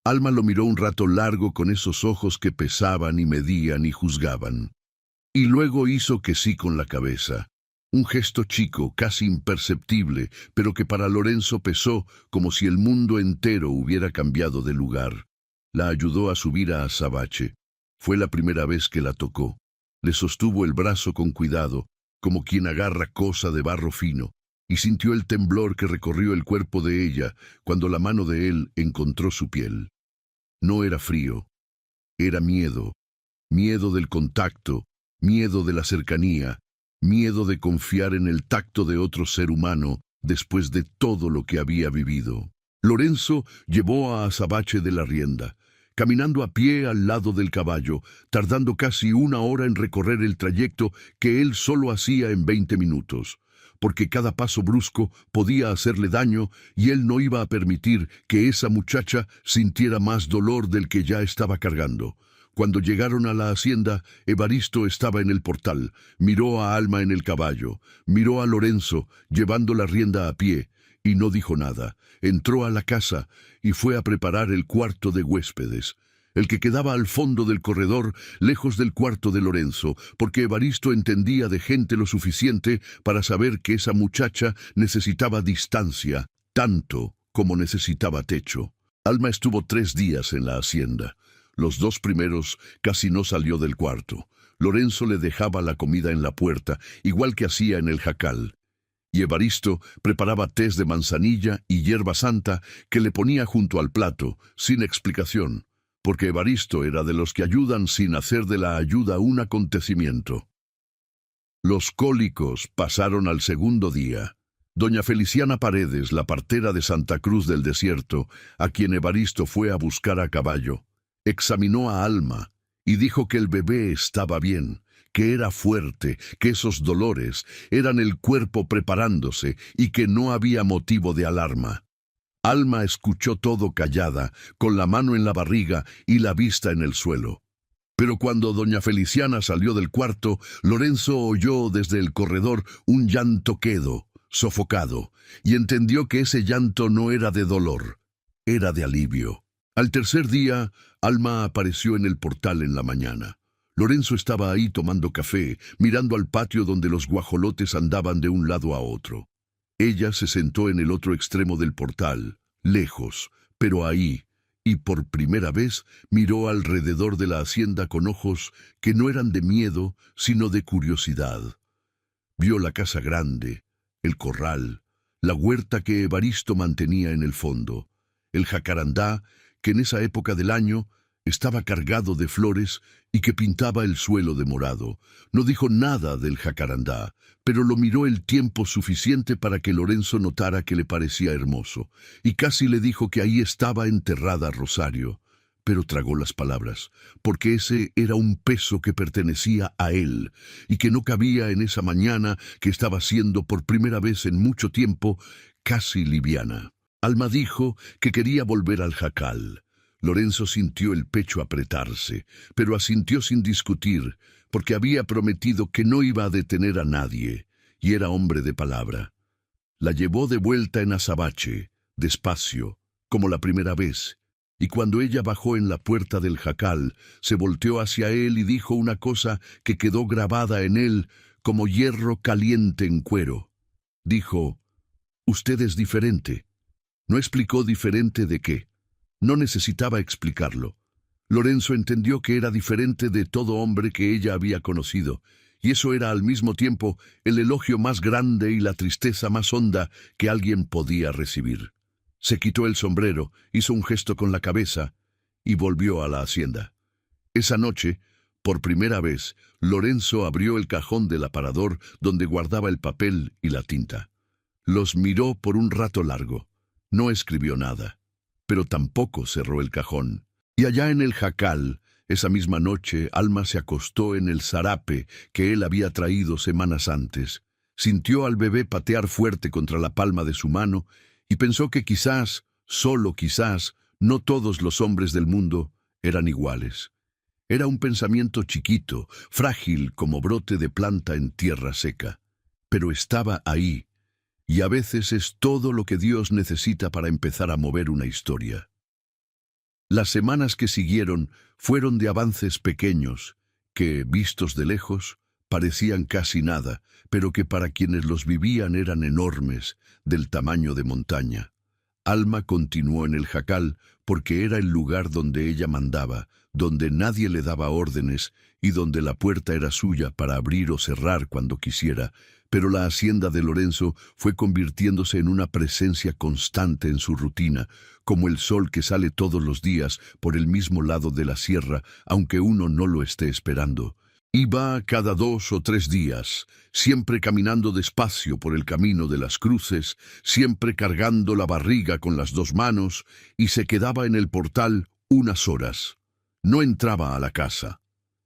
Alma lo miró un rato largo con esos ojos que pesaban y medían y juzgaban. Y luego hizo que sí con la cabeza. Un gesto chico, casi imperceptible, pero que para Lorenzo pesó como si el mundo entero hubiera cambiado de lugar. La ayudó a subir a azabache. Fue la primera vez que la tocó. Le sostuvo el brazo con cuidado, como quien agarra cosa de barro fino, y sintió el temblor que recorrió el cuerpo de ella cuando la mano de él encontró su piel. No era frío, era miedo, miedo del contacto, miedo de la cercanía, miedo de confiar en el tacto de otro ser humano después de todo lo que había vivido. Lorenzo llevó a Azabache de la rienda, caminando a pie al lado del caballo, tardando casi 1 hora en recorrer el trayecto que él solo hacía en 20 minutos. porque cada paso brusco podía hacerle daño y él no iba a permitir que esa muchacha sintiera más dolor del que ya estaba cargando. Cuando llegaron a la hacienda, Evaristo estaba en el portal, miró a Alma en el caballo, miró a Lorenzo llevando la rienda a pie, y no dijo nada. Entró a la casa y fue a preparar el cuarto de huéspedes, el que quedaba al fondo del corredor, lejos del cuarto de Lorenzo, porque Evaristo entendía de gente lo suficiente para saber que esa muchacha necesitaba distancia, tanto como necesitaba techo. Alma estuvo 3 días en la hacienda. Los 2 primeros casi no salió del cuarto. Lorenzo le dejaba la comida en la puerta, igual que hacía en el jacal. Y Evaristo preparaba tés de manzanilla y hierba santa que le ponía junto al plato, sin explicación, porque Evaristo era de los que ayudan sin hacer de la ayuda un acontecimiento. Los cólicos pasaron al segundo día. Doña Feliciana Paredes, la partera de Santa Cruz del Desierto, a quien Evaristo fue a buscar a caballo, examinó a Alma y dijo que el bebé estaba bien, que era fuerte, que esos dolores eran el cuerpo preparándose y que no había motivo de alarma. Alma escuchó todo callada, con la mano en la barriga y la vista en el suelo. Pero cuando doña Feliciana salió del cuarto, Lorenzo oyó desde el corredor un llanto quedo, sofocado, y entendió que ese llanto no era de dolor, era de alivio. Al tercer día, Alma apareció en el portal en la mañana. Lorenzo estaba ahí tomando café, mirando al patio donde los guajolotes andaban de un lado a otro. Ella se sentó en el otro extremo del portal, lejos, pero ahí, y por primera vez miró alrededor de la hacienda con ojos que no eran de miedo, sino de curiosidad. Vio la casa grande, el corral, la huerta que Evaristo mantenía en el fondo, el jacarandá, que en esa época del año estaba cargado de flores y que pintaba el suelo de morado. No dijo nada del jacarandá, pero lo miró el tiempo suficiente para que Lorenzo notara que le parecía hermoso, y casi le dijo que ahí estaba enterrada Rosario, pero tragó las palabras, porque ese era un peso que pertenecía a él, y que no cabía en esa mañana que estaba siendo por primera vez en mucho tiempo casi liviana. Alma dijo que quería volver al jacal. Lorenzo sintió el pecho apretarse, pero asintió sin discutir, porque había prometido que no iba a detener a nadie, y era hombre de palabra. La llevó de vuelta en azabache, despacio, como la primera vez, y cuando ella bajó en la puerta del jacal, se volteó hacia él y dijo una cosa que quedó grabada en él como hierro caliente en cuero. Dijo: «Usted es diferente». No explicó diferente de qué. No necesitaba explicarlo. Lorenzo entendió que era diferente de todo hombre que ella había conocido, y eso era al mismo tiempo el elogio más grande y la tristeza más honda que alguien podía recibir. Se quitó el sombrero, hizo un gesto con la cabeza y volvió a la hacienda. Esa noche, por primera vez, Lorenzo abrió el cajón del aparador donde guardaba el papel y la tinta. Los miró por un rato largo. No escribió nada, pero tampoco cerró el cajón. Y allá en el jacal, esa misma noche, Alma se acostó en el zarape que él había traído semanas antes. Sintió al bebé patear fuerte contra la palma de su mano y pensó que quizás, solo quizás, no todos los hombres del mundo eran iguales. Era un pensamiento chiquito, frágil como brote de planta en tierra seca, pero estaba ahí. Y a veces es todo lo que Dios necesita para empezar a mover una historia. Las semanas que siguieron fueron de avances pequeños, que, vistos de lejos, parecían casi nada, pero que para quienes los vivían eran enormes, del tamaño de montaña. Alma continuó en el jacal porque era el lugar donde ella mandaba, donde nadie le daba órdenes y donde la puerta era suya para abrir o cerrar cuando quisiera, pero la hacienda de Lorenzo fue convirtiéndose en una presencia constante en su rutina, como el sol que sale todos los días por el mismo lado de la sierra, aunque uno no lo esté esperando. Iba cada 2 o 3 días, siempre caminando despacio por el camino de las cruces, siempre cargando la barriga con las 2 manos, y se quedaba en el portal unas horas. No entraba a la casa.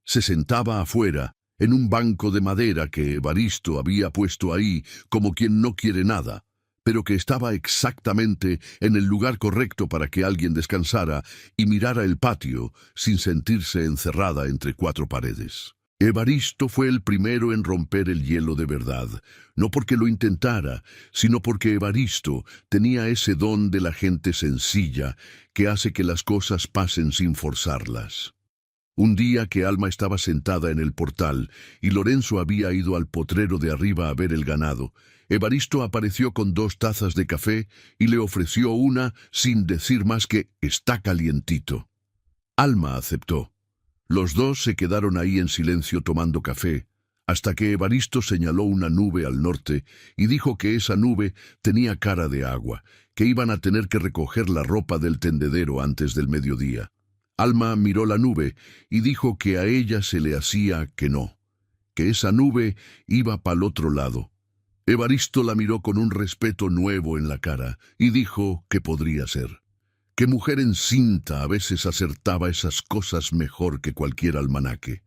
Se sentaba afuera en un banco de madera que Evaristo había puesto ahí como quien no quiere nada, pero que estaba exactamente en el lugar correcto para que alguien descansara y mirara el patio sin sentirse encerrada entre cuatro paredes. Evaristo fue el primero en romper el hielo de verdad, no porque lo intentara, sino porque Evaristo tenía ese don de la gente sencilla que hace que las cosas pasen sin forzarlas. Un día que Alma estaba sentada en el portal y Lorenzo había ido al potrero de arriba a ver el ganado, Evaristo apareció con 2 tazas de café y le ofreció una sin decir más que «está calientito». Alma aceptó. Los dos se quedaron ahí en silencio tomando café, hasta que Evaristo señaló una nube al norte y dijo que esa nube tenía cara de agua, que iban a tener que recoger la ropa del tendedero antes del mediodía. Alma miró la nube y dijo que a ella se le hacía que no, que esa nube iba pa'l otro lado. Evaristo la miró con un respeto nuevo en la cara y dijo que podría ser. Que mujer encinta a veces acertaba esas cosas mejor que cualquier almanaque.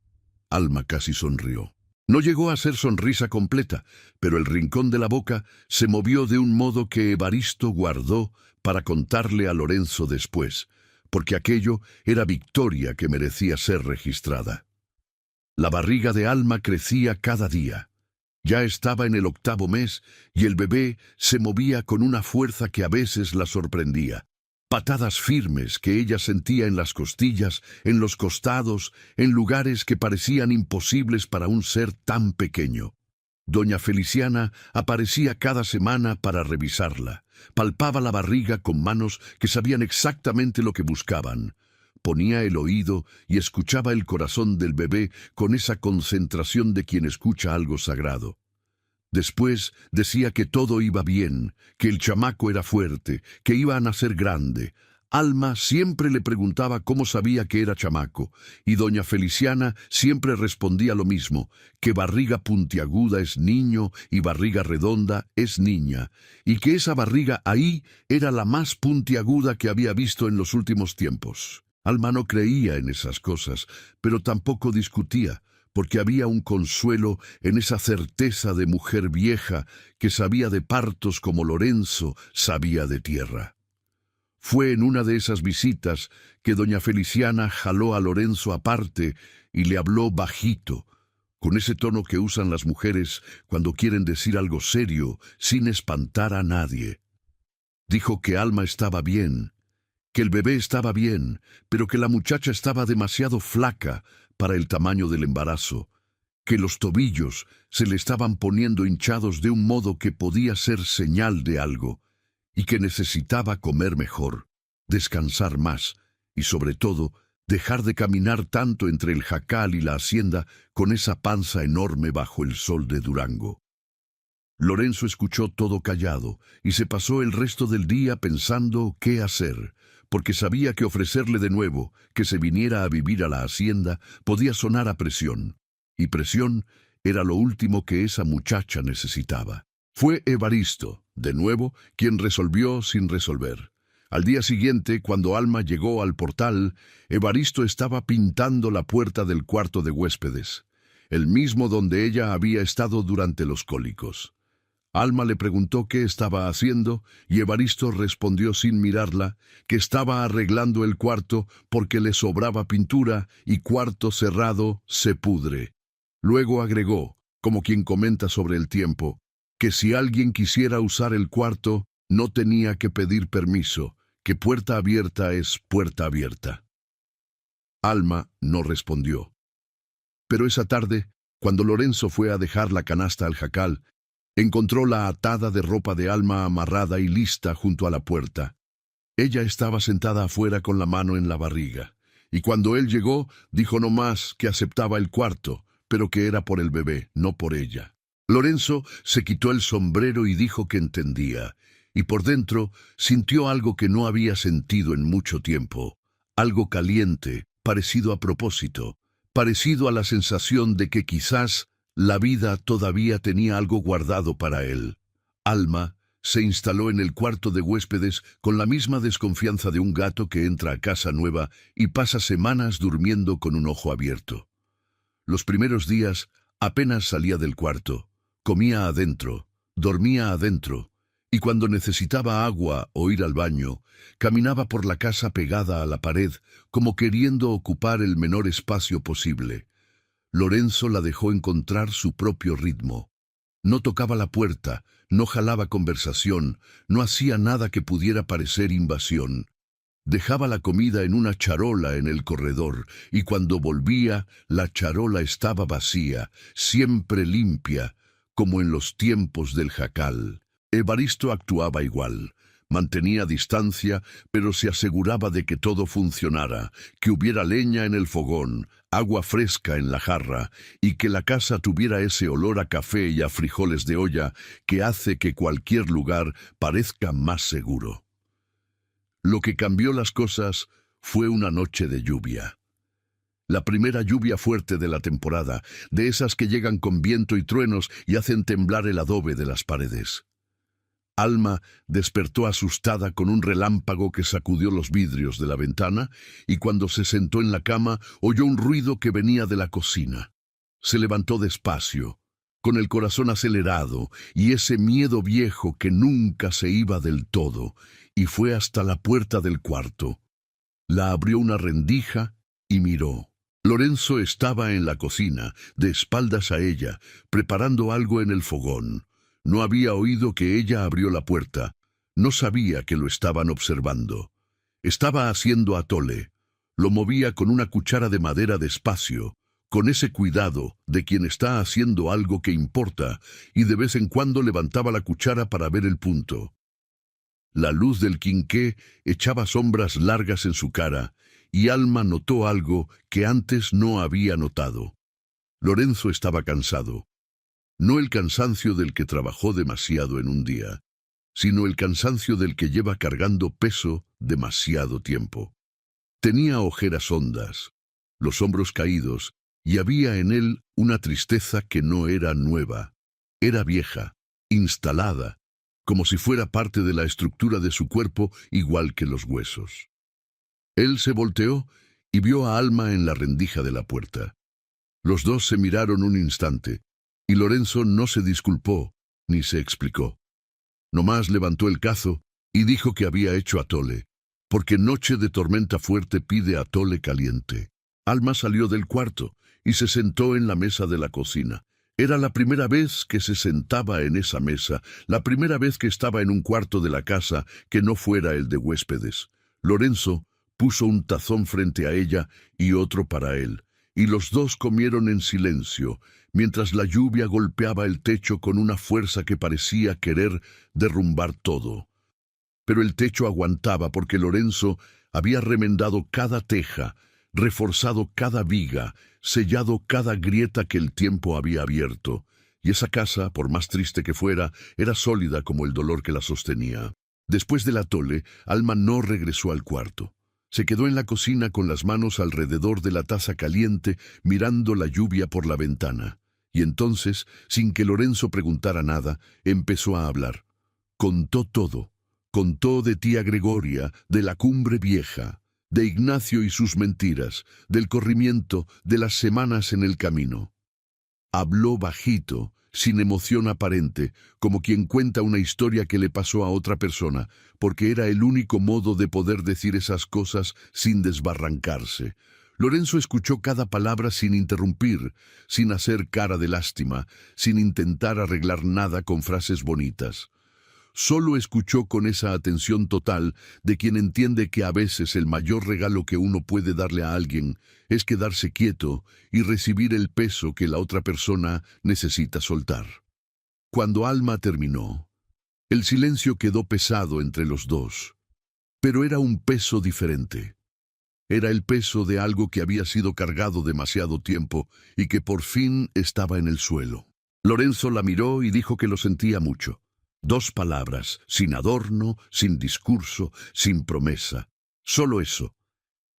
Alma casi sonrió. No llegó a ser sonrisa completa, pero el rincón de la boca se movió de un modo que Evaristo guardó para contarle a Lorenzo después, porque aquello era victoria que merecía ser registrada. La barriga de Alma crecía cada día. Ya estaba en el 8º mes y el bebé se movía con una fuerza que a veces la sorprendía. Patadas firmes que ella sentía en las costillas, en los costados, en lugares que parecían imposibles para un ser tan pequeño. Doña Feliciana aparecía cada semana para revisarla. Palpaba la barriga con manos que sabían exactamente lo que buscaban. Ponía el oído y escuchaba el corazón del bebé con esa concentración de quien escucha algo sagrado. Después decía que todo iba bien, que el chamaco era fuerte, que iba a nacer grande. Alma siempre le preguntaba cómo sabía que era chamaco, y doña Feliciana siempre respondía lo mismo, que barriga puntiaguda es niño y barriga redonda es niña, y que esa barriga ahí era la más puntiaguda que había visto en los últimos tiempos. Alma no creía en esas cosas, pero tampoco discutía, porque había un consuelo en esa certeza de mujer vieja que sabía de partos como Lorenzo sabía de tierra. Fue en una de esas visitas que doña Feliciana jaló a Lorenzo aparte y le habló bajito, con ese tono que usan las mujeres cuando quieren decir algo serio sin espantar a nadie. Dijo que Alma estaba bien, que el bebé estaba bien, pero que la muchacha estaba demasiado flaca para el tamaño del embarazo, que los tobillos se le estaban poniendo hinchados de un modo que podía ser señal de algo, y que necesitaba comer mejor, descansar más, y sobre todo, dejar de caminar tanto entre el jacal y la hacienda con esa panza enorme bajo el sol de Durango. Lorenzo escuchó todo callado, y se pasó el resto del día pensando qué hacer, porque sabía que ofrecerle de nuevo que se viniera a vivir a la hacienda podía sonar a presión, y presión era lo último que esa muchacha necesitaba. Fue Evaristo, de nuevo, quien resolvió sin resolver. Al día siguiente, cuando Alma llegó al portal, Evaristo estaba pintando la puerta del cuarto de huéspedes, el mismo donde ella había estado durante los cólicos. Alma le preguntó qué estaba haciendo y Evaristo respondió sin mirarla que estaba arreglando el cuarto porque le sobraba pintura y cuarto cerrado se pudre. Luego agregó, como quien comenta sobre el tiempo, que si alguien quisiera usar el cuarto no tenía que pedir permiso, que puerta abierta es puerta abierta. Alma no respondió. Pero esa tarde, cuando Lorenzo fue a dejar la canasta al jacal, encontró la atada de ropa de Alma amarrada y lista junto a la puerta. Ella estaba sentada afuera con la mano en la barriga, y cuando él llegó, dijo no más que aceptaba el cuarto, pero que era por el bebé, no por ella. Lorenzo se quitó el sombrero y dijo que entendía, y por dentro sintió algo que no había sentido en mucho tiempo, algo caliente, parecido a propósito, parecido a la sensación de que quizás la vida todavía tenía algo guardado para él. Alma se instaló en el cuarto de huéspedes con la misma desconfianza de un gato que entra a casa nueva y pasa semanas durmiendo con un ojo abierto. Los primeros días, Apenas salía del cuarto, comía adentro, dormía adentro, y cuando necesitaba agua o ir al baño, caminaba por la casa pegada a la pared, como queriendo ocupar el menor espacio posible. Lorenzo la dejó encontrar su propio ritmo. No tocaba la puerta, no jalaba conversación, no hacía nada que pudiera parecer invasión. Dejaba la comida en una charola en el corredor, y cuando volvía, la charola estaba vacía, siempre limpia, como en los tiempos del jacal. Evaristo actuaba igual. Mantenía distancia, pero se aseguraba de que todo funcionara, que hubiera leña en el fogón, agua fresca en la jarra, y que la casa tuviera ese olor a café y a frijoles de olla que hace que cualquier lugar parezca más seguro. Lo que cambió las cosas fue una noche de lluvia. La primera lluvia fuerte de la temporada, de esas que llegan con viento y truenos y hacen temblar el adobe de las paredes. Alma despertó asustada con un relámpago que sacudió los vidrios de la ventana y cuando se sentó en la cama oyó un ruido que venía de la cocina. Se levantó despacio, con el corazón acelerado y ese miedo viejo que nunca se iba del todo, y fue hasta la puerta del cuarto. La abrió una rendija y miró. Lorenzo estaba en la cocina, de espaldas a ella, preparando algo en el fogón. No había oído que ella abrió la puerta. No sabía que lo estaban observando. Estaba haciendo atole. Lo movía con una cuchara de madera despacio, con ese cuidado de quien está haciendo algo que importa, y de vez en cuando levantaba la cuchara para ver el punto. La luz del quinqué echaba sombras largas en su cara, y Alma notó algo que antes no había notado. Lorenzo estaba cansado. No el cansancio del que trabajó demasiado en un día, sino el cansancio del que lleva cargando peso demasiado tiempo. Tenía ojeras hondas, los hombros caídos, y había en él una tristeza que no era nueva. Era vieja, instalada, como si fuera parte de la estructura de su cuerpo igual que los huesos. Él se volteó y vio a Alma en la rendija de la puerta. Los dos se miraron un instante, y Lorenzo no se disculpó ni se explicó. Nomás levantó el cazo y dijo que había hecho atole, porque noche de tormenta fuerte pide atole caliente. Alma salió del cuarto y se sentó en la mesa de la cocina. Era la primera vez que se sentaba en esa mesa, la primera vez que estaba en un cuarto de la casa que no fuera el de huéspedes. Lorenzo puso un tazón frente a ella y otro para él, y los dos comieron en silencio, mientras la lluvia golpeaba el techo con una fuerza que parecía querer derrumbar todo. Pero el techo aguantaba porque Lorenzo había remendado cada teja, reforzado cada viga, sellado cada grieta que el tiempo había abierto, y esa casa, por más triste que fuera, era sólida como el dolor que la sostenía. Después del atole, Alma no regresó al cuarto. Se quedó en la cocina con las manos alrededor de la taza caliente, mirando la lluvia por la ventana. Y entonces, sin que Lorenzo preguntara nada, empezó a hablar. Contó todo. Contó de tía Gregoria, de la Cumbre Vieja, de Ignacio y sus mentiras, del corrimiento, de las semanas en el camino. Habló bajito, sin emoción aparente, como quien cuenta una historia que le pasó a otra persona, porque era el único modo de poder decir esas cosas sin desbarrancarse. Lorenzo escuchó cada palabra sin interrumpir, sin hacer cara de lástima, sin intentar arreglar nada con frases bonitas. Solo escuchó con esa atención total de quien entiende que a veces el mayor regalo que uno puede darle a alguien es quedarse quieto y recibir el peso que la otra persona necesita soltar. Cuando Alma terminó, el silencio quedó pesado entre los dos, pero era un peso diferente. Era el peso de algo que había sido cargado demasiado tiempo y que por fin estaba en el suelo. Lorenzo la miró y dijo que lo sentía mucho. 2 palabras, sin adorno, sin discurso, sin promesa. Solo eso.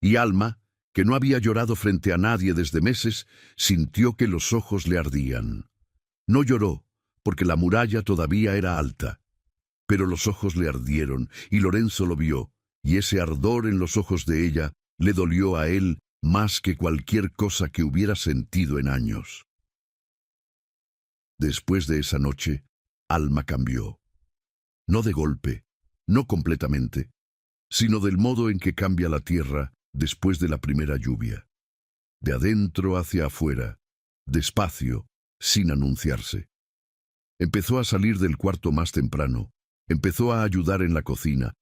Y Alma, que no había llorado frente a nadie desde meses, sintió que los ojos le ardían. No lloró, porque la muralla todavía era alta. Pero los ojos le ardieron, y Lorenzo lo vio, y ese ardor en los ojos de ella le dolió a él más que cualquier cosa que hubiera sentido en años. Después de esa noche, Alma cambió. No de golpe, no completamente, sino del modo en que cambia la tierra después de la primera lluvia. De adentro hacia afuera, despacio, sin anunciarse. Empezó a salir del cuarto más temprano, empezó a ayudar en la cocina,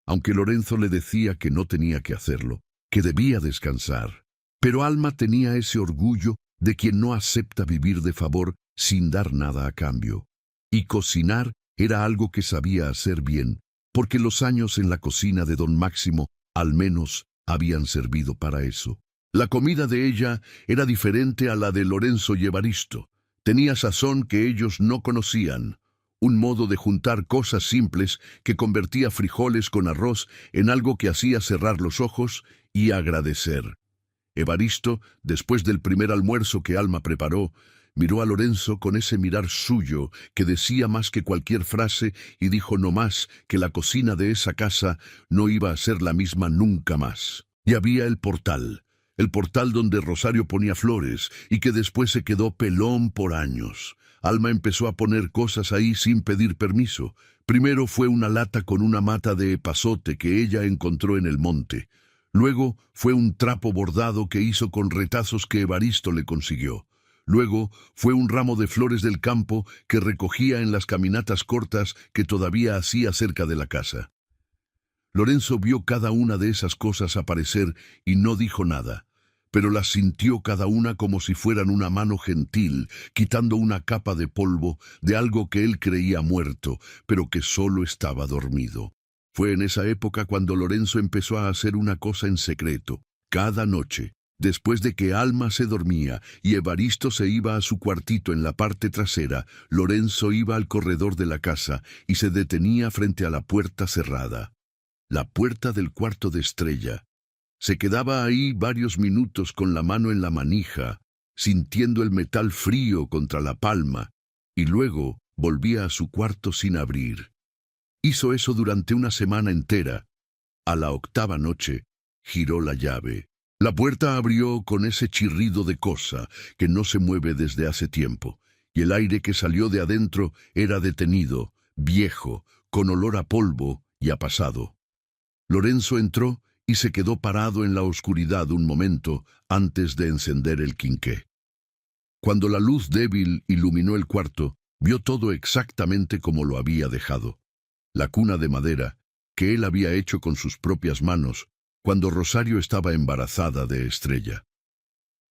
aunque Lorenzo le decía que no tenía que hacerlo, que debía descansar. Pero Alma tenía ese orgullo de quien no acepta vivir de favor sin dar nada a cambio. Y cocinar era algo que sabía hacer bien, porque los años en la cocina de don Máximo, al menos, habían servido para eso. La comida de ella era diferente a la de Lorenzo y Evaristo. Tenía sazón que ellos no conocían, un modo de juntar cosas simples que convertía frijoles con arroz en algo que hacía cerrar los ojos y agradecer. Evaristo, después del primer almuerzo que Alma preparó, miró a Lorenzo con ese mirar suyo que decía más que cualquier frase y dijo no más que la cocina de esa casa no iba a ser la misma nunca más. Y había el portal donde Rosario ponía flores y que después se quedó pelón por años. Alma empezó a poner cosas ahí sin pedir permiso. Primero fue una lata con una mata de epazote que ella encontró en el monte. Luego fue un trapo bordado que hizo con retazos que Evaristo le consiguió. Luego fue un ramo de flores del campo que recogía en las caminatas cortas que todavía hacía cerca de la casa. Lorenzo vio cada una de esas cosas aparecer y no dijo nada, pero las sintió cada una como si fueran una mano gentil, quitando una capa de polvo de algo que él creía muerto, pero que solo estaba dormido. Fue en esa época cuando Lorenzo empezó a hacer una cosa en secreto. Cada noche, después de que Alma se dormía y Evaristo se iba a su cuartito en la parte trasera, Lorenzo iba al corredor de la casa y se detenía frente a la puerta cerrada. La puerta del cuarto de Estrella. Se quedaba ahí varios minutos con la mano en la manija, sintiendo el metal frío contra la palma, y luego volvía a su cuarto sin abrir. Hizo eso durante una semana entera. A la octava noche, giró la llave. La puerta abrió con ese chirrido de cosa que no se mueve desde hace tiempo, y el aire que salió de adentro era detenido, viejo, con olor a polvo y a pasado. Lorenzo entró y se quedó parado en la oscuridad un momento antes de encender el quinqué. Cuando la luz débil iluminó el cuarto, vio todo exactamente como lo había dejado. La cuna de madera, que él había hecho con sus propias manos, cuando Rosario estaba embarazada de Estrella.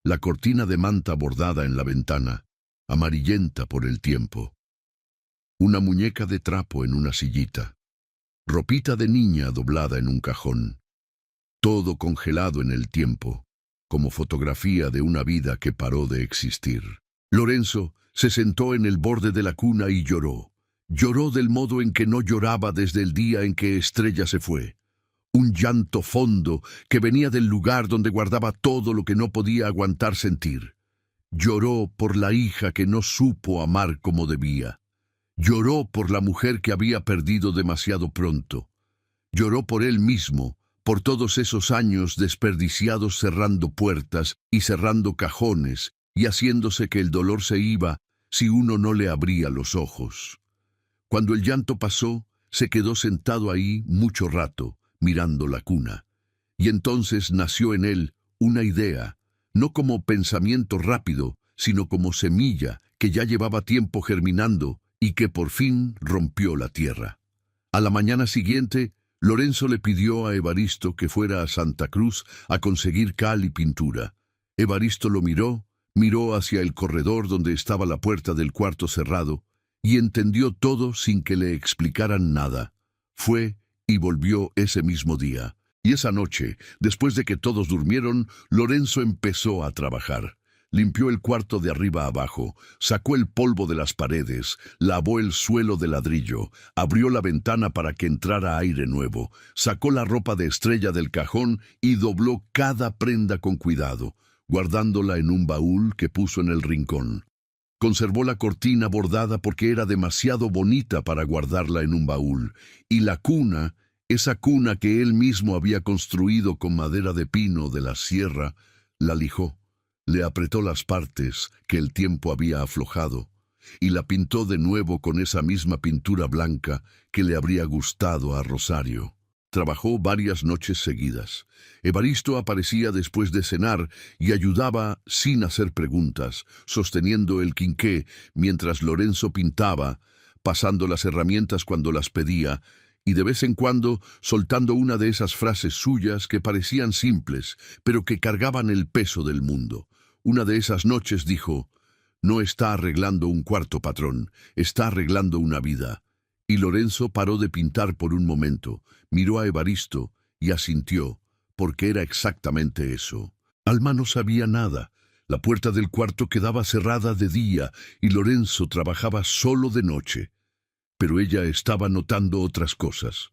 La cortina de manta bordada en la ventana, amarillenta por el tiempo. Una muñeca de trapo en una sillita. Ropita de niña doblada en un cajón. Todo congelado en el tiempo, como fotografía de una vida que paró de existir. Lorenzo se sentó en el borde de la cuna y lloró. Lloró del modo en que no lloraba desde el día en que Estrella se fue. Un llanto fondo que venía del lugar donde guardaba todo lo que no podía aguantar sentir. Lloró por la hija que no supo amar como debía. Lloró por la mujer que había perdido demasiado pronto. Lloró por él mismo, por todos esos años desperdiciados cerrando puertas y cerrando cajones y haciéndose que el dolor se iba si uno no le abría los ojos. Cuando el llanto pasó, se quedó sentado ahí mucho rato, mirando la cuna. Y entonces nació en él una idea, no como pensamiento rápido, sino como semilla que ya llevaba tiempo germinando y que por fin rompió la tierra. A la mañana siguiente, Lorenzo le pidió a Evaristo que fuera a Santa Cruz a conseguir cal y pintura. Evaristo lo miró hacia el corredor donde estaba la puerta del cuarto cerrado, y entendió todo sin que le explicaran nada. Fue y volvió ese mismo día. Y esa noche, después de que todos durmieron, Lorenzo empezó a trabajar. Limpió el cuarto de arriba abajo, sacó el polvo de las paredes, lavó el suelo de ladrillo, abrió la ventana para que entrara aire nuevo, sacó la ropa de Estrella del cajón y dobló cada prenda con cuidado, guardándola en un baúl que puso en el rincón. Conservó la cortina bordada porque era demasiado bonita para guardarla en un baúl, y la cuna, esa cuna que él mismo había construido con madera de pino de la sierra, la lijó. Le apretó las partes que el tiempo había aflojado, y la pintó de nuevo con esa misma pintura blanca que le habría gustado a Rosario. Trabajó varias noches seguidas. Evaristo aparecía después de cenar y ayudaba sin hacer preguntas, sosteniendo el quinqué mientras Lorenzo pintaba, pasando las herramientas cuando las pedía, y de vez en cuando soltando una de esas frases suyas que parecían simples, pero que cargaban el peso del mundo. Una de esas noches dijo: «No está arreglando un cuarto, patrón, está arreglando una vida». Y Lorenzo paró de pintar por un momento, miró a Evaristo y asintió, porque era exactamente eso. Alma no sabía nada. La puerta del cuarto quedaba cerrada de día y Lorenzo trabajaba solo de noche. Pero ella estaba notando otras cosas.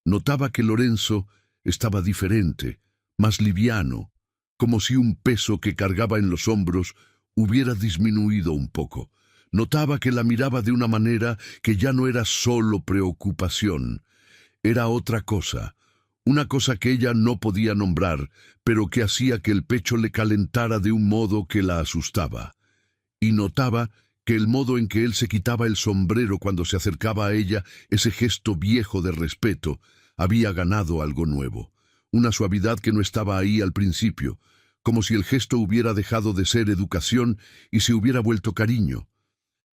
Notaba que Lorenzo estaba diferente, más liviano, como si un peso que cargaba en los hombros hubiera disminuido un poco. Notaba que la miraba de una manera que ya no era solo preocupación, era otra cosa, una cosa que ella no podía nombrar, pero que hacía que el pecho le calentara de un modo que la asustaba. Y notaba que el modo en que él se quitaba el sombrero cuando se acercaba a ella, ese gesto viejo de respeto, había ganado algo nuevo, una suavidad que no estaba ahí al principio, como si el gesto hubiera dejado de ser educación y se hubiera vuelto cariño.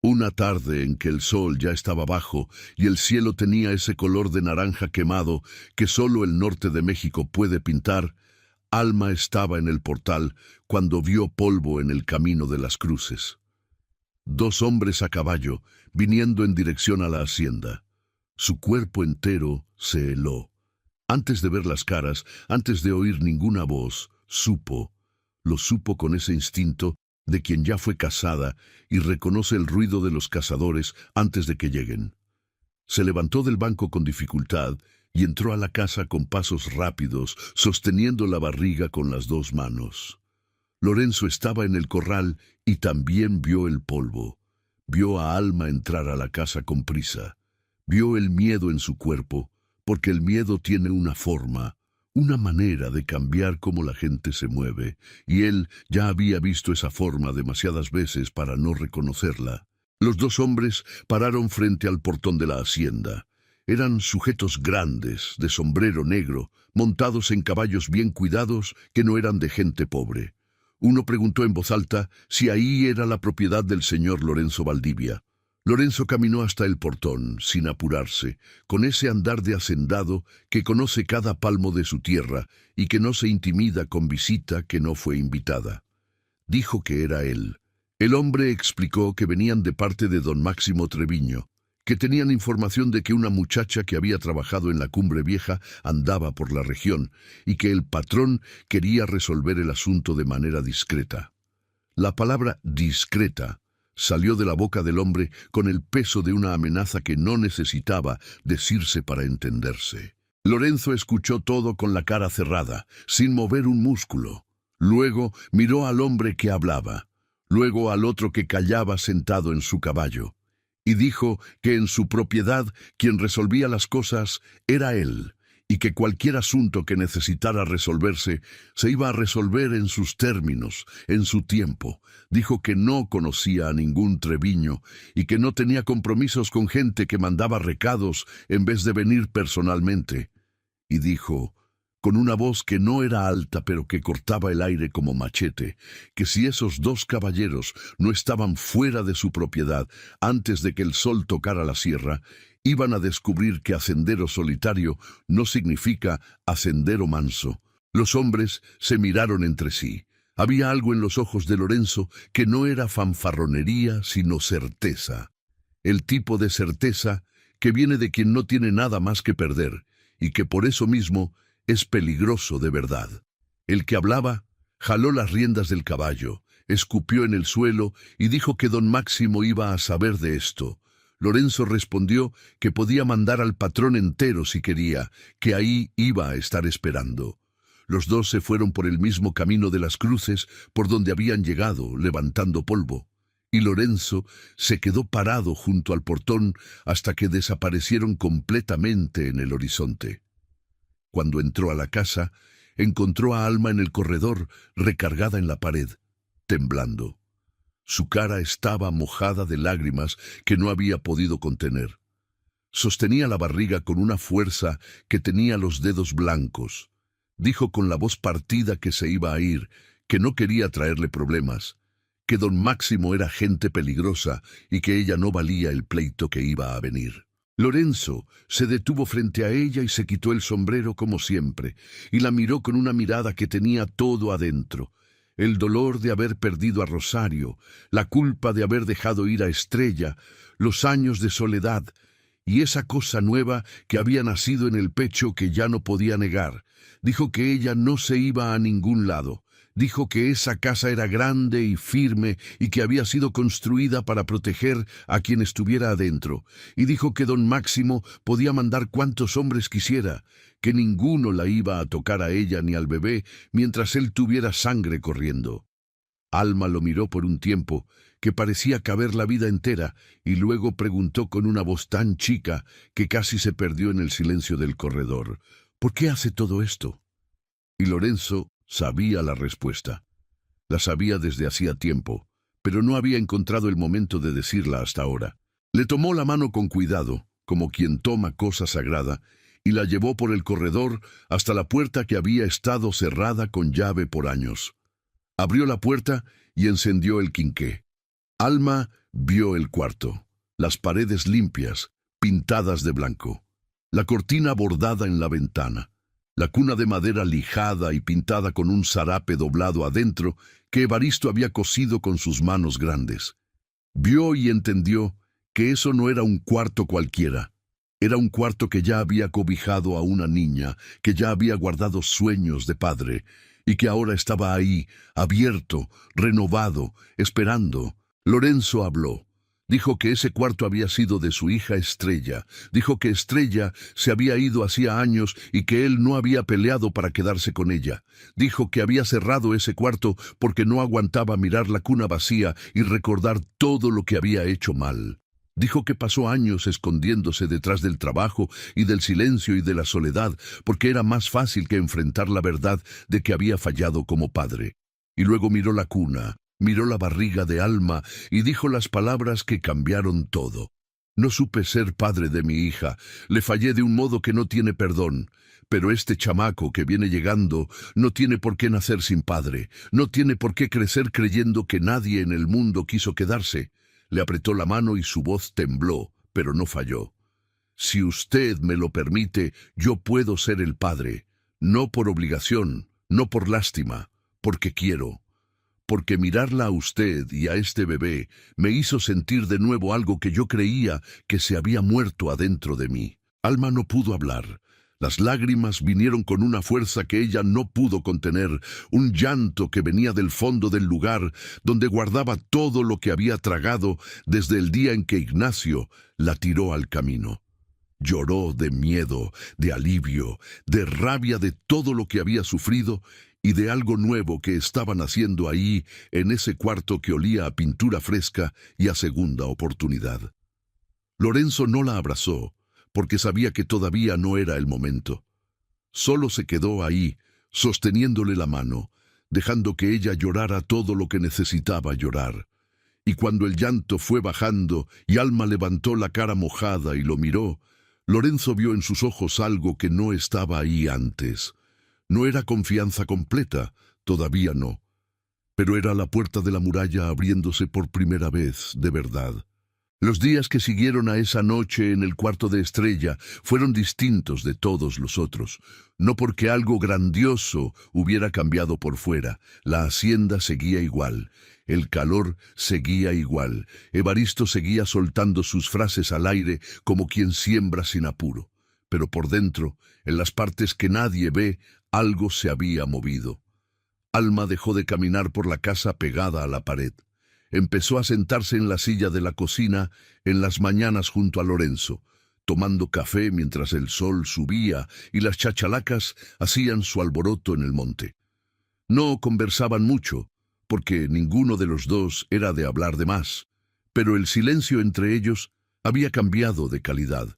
Una tarde en que el sol ya estaba bajo y el cielo tenía ese color de naranja quemado que solo el norte de México puede pintar, Alma estaba en el portal cuando vio polvo en el camino de las cruces. Dos hombres a caballo viniendo en dirección a la hacienda. Su cuerpo entero se heló. Antes de ver las caras, antes de oír ninguna voz, lo supo con ese instinto de quien ya fue cazada y reconoce el ruido de los cazadores antes de que lleguen. Se levantó del banco con dificultad y entró a la casa con pasos rápidos, sosteniendo la barriga con las dos manos. Lorenzo estaba en el corral y también vio el polvo. Vio a Alma entrar a la casa con prisa. Vio el miedo en su cuerpo, porque el miedo tiene una forma, una manera de cambiar cómo la gente se mueve, y él ya había visto esa forma demasiadas veces para no reconocerla. Los dos hombres pararon frente al portón de la hacienda. Eran sujetos grandes, de sombrero negro, montados en caballos bien cuidados que no eran de gente pobre. Uno preguntó en voz alta si ahí era la propiedad del señor Lorenzo Valdivia. Lorenzo caminó hasta el portón, sin apurarse, con ese andar de hacendado que conoce cada palmo de su tierra y que no se intimida con visita que no fue invitada. Dijo que era él. El hombre explicó que venían de parte de don Máximo Treviño, que tenían información de que una muchacha que había trabajado en la Cumbre Vieja andaba por la región y que el patrón quería resolver el asunto de manera discreta. La palabra discreta salió de la boca del hombre con el peso de una amenaza que no necesitaba decirse para entenderse. Lorenzo escuchó todo con la cara cerrada, sin mover un músculo. Luego miró al hombre que hablaba, luego al otro que callaba sentado en su caballo, y dijo que en su propiedad quien resolvía las cosas era él, y que cualquier asunto que necesitara resolverse se iba a resolver en sus términos, en su tiempo. Dijo que no conocía a ningún Treviño y que no tenía compromisos con gente que mandaba recados en vez de venir personalmente. Y dijo, con una voz que no era alta pero que cortaba el aire como machete, que si esos dos caballeros no estaban fuera de su propiedad antes de que el sol tocara la sierra, iban a descubrir que hacendero solitario no significa hacendero manso. Los hombres se miraron entre sí. Había algo en los ojos de Lorenzo que no era fanfarronería, sino certeza. El tipo de certeza que viene de quien no tiene nada más que perder, y que por eso mismo es peligroso de verdad. El que hablaba jaló las riendas del caballo, escupió en el suelo y dijo que don Máximo iba a saber de esto. Lorenzo respondió que podía mandar al patrón entero si quería, que ahí iba a estar esperando. Los dos se fueron por el mismo camino de las cruces por donde habían llegado, levantando polvo, y Lorenzo se quedó parado junto al portón hasta que desaparecieron completamente en el horizonte. Cuando entró a la casa, encontró a Alma en el corredor, recargada en la pared, temblando. Su cara estaba mojada de lágrimas que no había podido contener. Sostenía la barriga con una fuerza que tenía los dedos blancos. Dijo con la voz partida que se iba a ir, que no quería traerle problemas, que don Máximo era gente peligrosa y que ella no valía el pleito que iba a venir. Lorenzo se detuvo frente a ella y se quitó el sombrero como siempre, y la miró con una mirada que tenía todo adentro. El dolor de haber perdido a Rosario, la culpa de haber dejado ir a Estrella, los años de soledad, y esa cosa nueva que había nacido en el pecho que ya no podía negar. Dijo que ella no se iba a ningún lado. Dijo que esa casa era grande y firme y que había sido construida para proteger a quien estuviera adentro. Y dijo que don Máximo podía mandar cuantos hombres quisiera, que ninguno la iba a tocar a ella ni al bebé mientras él tuviera sangre corriendo. Alma lo miró por un tiempo, que parecía caber la vida entera, y luego preguntó con una voz tan chica que casi se perdió en el silencio del corredor: ¿por qué hace todo esto? Y Lorenzo sabía la respuesta. La sabía desde hacía tiempo, pero no había encontrado el momento de decirla hasta ahora. Le tomó la mano con cuidado, como quien toma cosa sagrada, y la llevó por el corredor hasta la puerta que había estado cerrada con llave por años. Abrió la puerta y encendió el quinqué. Alma vio el cuarto, las paredes limpias, pintadas de blanco, la cortina bordada en la ventana, la cuna de madera lijada y pintada con un zarape doblado adentro que Evaristo había cosido con sus manos grandes. Vio y entendió que eso no era un cuarto cualquiera. Era un cuarto que ya había cobijado a una niña, que ya había guardado sueños de padre, y que ahora estaba ahí, abierto, renovado, esperando. Lorenzo habló. Dijo que ese cuarto había sido de su hija Estrella. Dijo que Estrella se había ido hacía años y que él no había peleado para quedarse con ella. Dijo que había cerrado ese cuarto porque no aguantaba mirar la cuna vacía y recordar todo lo que había hecho mal. Dijo que pasó años escondiéndose detrás del trabajo y del silencio y de la soledad, porque era más fácil que enfrentar la verdad de que había fallado como padre. Y luego miró la cuna, miró la barriga de Alma y dijo las palabras que cambiaron todo. No supe ser padre de mi hija, le fallé de un modo que no tiene perdón. Pero este chamaco que viene llegando no tiene por qué nacer sin padre, no tiene por qué crecer creyendo que nadie en el mundo quiso quedarse. Le apretó la mano y su voz tembló, pero no falló. Si usted me lo permite, yo puedo ser el padre, no por obligación, no por lástima, porque quiero. Porque mirarla a usted y a este bebé me hizo sentir de nuevo algo que yo creía que se había muerto adentro de mí. Alma no pudo hablar. Las lágrimas vinieron con una fuerza que ella no pudo contener, un llanto que venía del fondo del lugar donde guardaba todo lo que había tragado desde el día en que Ignacio la tiró al camino. Lloró de miedo, de alivio, de rabia de todo lo que había sufrido y de algo nuevo que estaban haciendo ahí en ese cuarto que olía a pintura fresca y a segunda oportunidad. Lorenzo no la abrazó, porque sabía que todavía no era el momento. Solo se quedó ahí, sosteniéndole la mano, dejando que ella llorara todo lo que necesitaba llorar. Y cuando el llanto fue bajando y Alma levantó la cara mojada y lo miró, Lorenzo vio en sus ojos algo que no estaba ahí antes. No era confianza completa, todavía no, pero era la puerta de la muralla abriéndose por primera vez, de verdad. Los días que siguieron a esa noche en el cuarto de Estrella fueron distintos de todos los otros. No porque algo grandioso hubiera cambiado por fuera. La hacienda seguía igual. El calor seguía igual. Evaristo seguía soltando sus frases al aire como quien siembra sin apuro. Pero por dentro, en las partes que nadie ve, algo se había movido. Alma dejó de caminar por la casa pegada a la pared. Empezó a sentarse en la silla de la cocina en las mañanas junto a Lorenzo, tomando café mientras el sol subía y las chachalacas hacían su alboroto en el monte. No conversaban mucho, porque ninguno de los dos era de hablar de más, pero el silencio entre ellos había cambiado de calidad.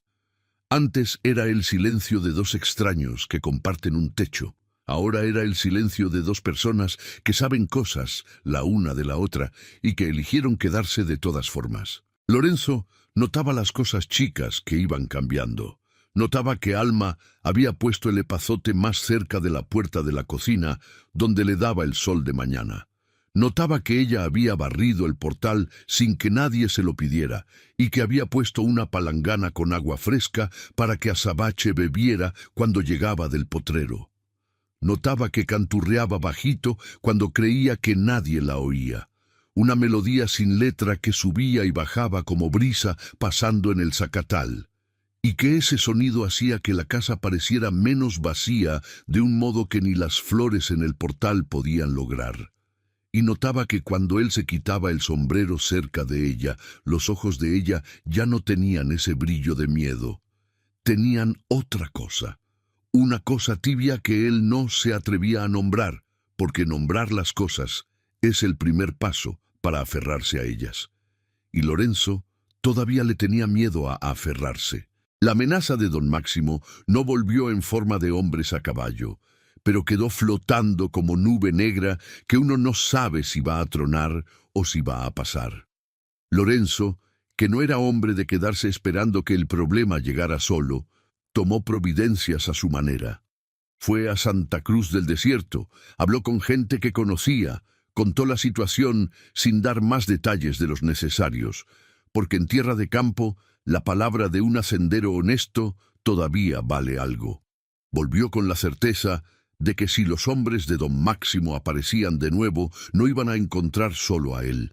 Antes era el silencio de dos extraños que comparten un techo. Ahora era el silencio de dos personas que saben cosas la una de la otra y que eligieron quedarse de todas formas. Lorenzo notaba las cosas chicas que iban cambiando. Notaba que Alma había puesto el epazote más cerca de la puerta de la cocina, donde le daba el sol de mañana. Notaba que ella había barrido el portal sin que nadie se lo pidiera y que había puesto una palangana con agua fresca para que Azabache bebiera cuando llegaba del potrero. Notaba que canturreaba bajito cuando creía que nadie la oía. Una melodía sin letra que subía y bajaba como brisa pasando en el zacatal. Y que ese sonido hacía que la casa pareciera menos vacía de un modo que ni las flores en el portal podían lograr. Y notaba que cuando él se quitaba el sombrero cerca de ella, los ojos de ella ya no tenían ese brillo de miedo. Tenían otra cosa. Una cosa tibia que él no se atrevía a nombrar, porque nombrar las cosas es el primer paso para aferrarse a ellas. Y Lorenzo todavía le tenía miedo a aferrarse. La amenaza de don Máximo no volvió en forma de hombres a caballo, pero quedó flotando como nube negra que uno no sabe si va a tronar o si va a pasar. Lorenzo, que no era hombre de quedarse esperando que el problema llegara solo, tomó providencias a su manera. Fue a Santa Cruz del Desierto, habló con gente que conocía, contó la situación sin dar más detalles de los necesarios, porque en tierra de campo la palabra de un hacendero honesto todavía vale algo. Volvió con la certeza de que si los hombres de don Máximo aparecían de nuevo, no iban a encontrar solo a él.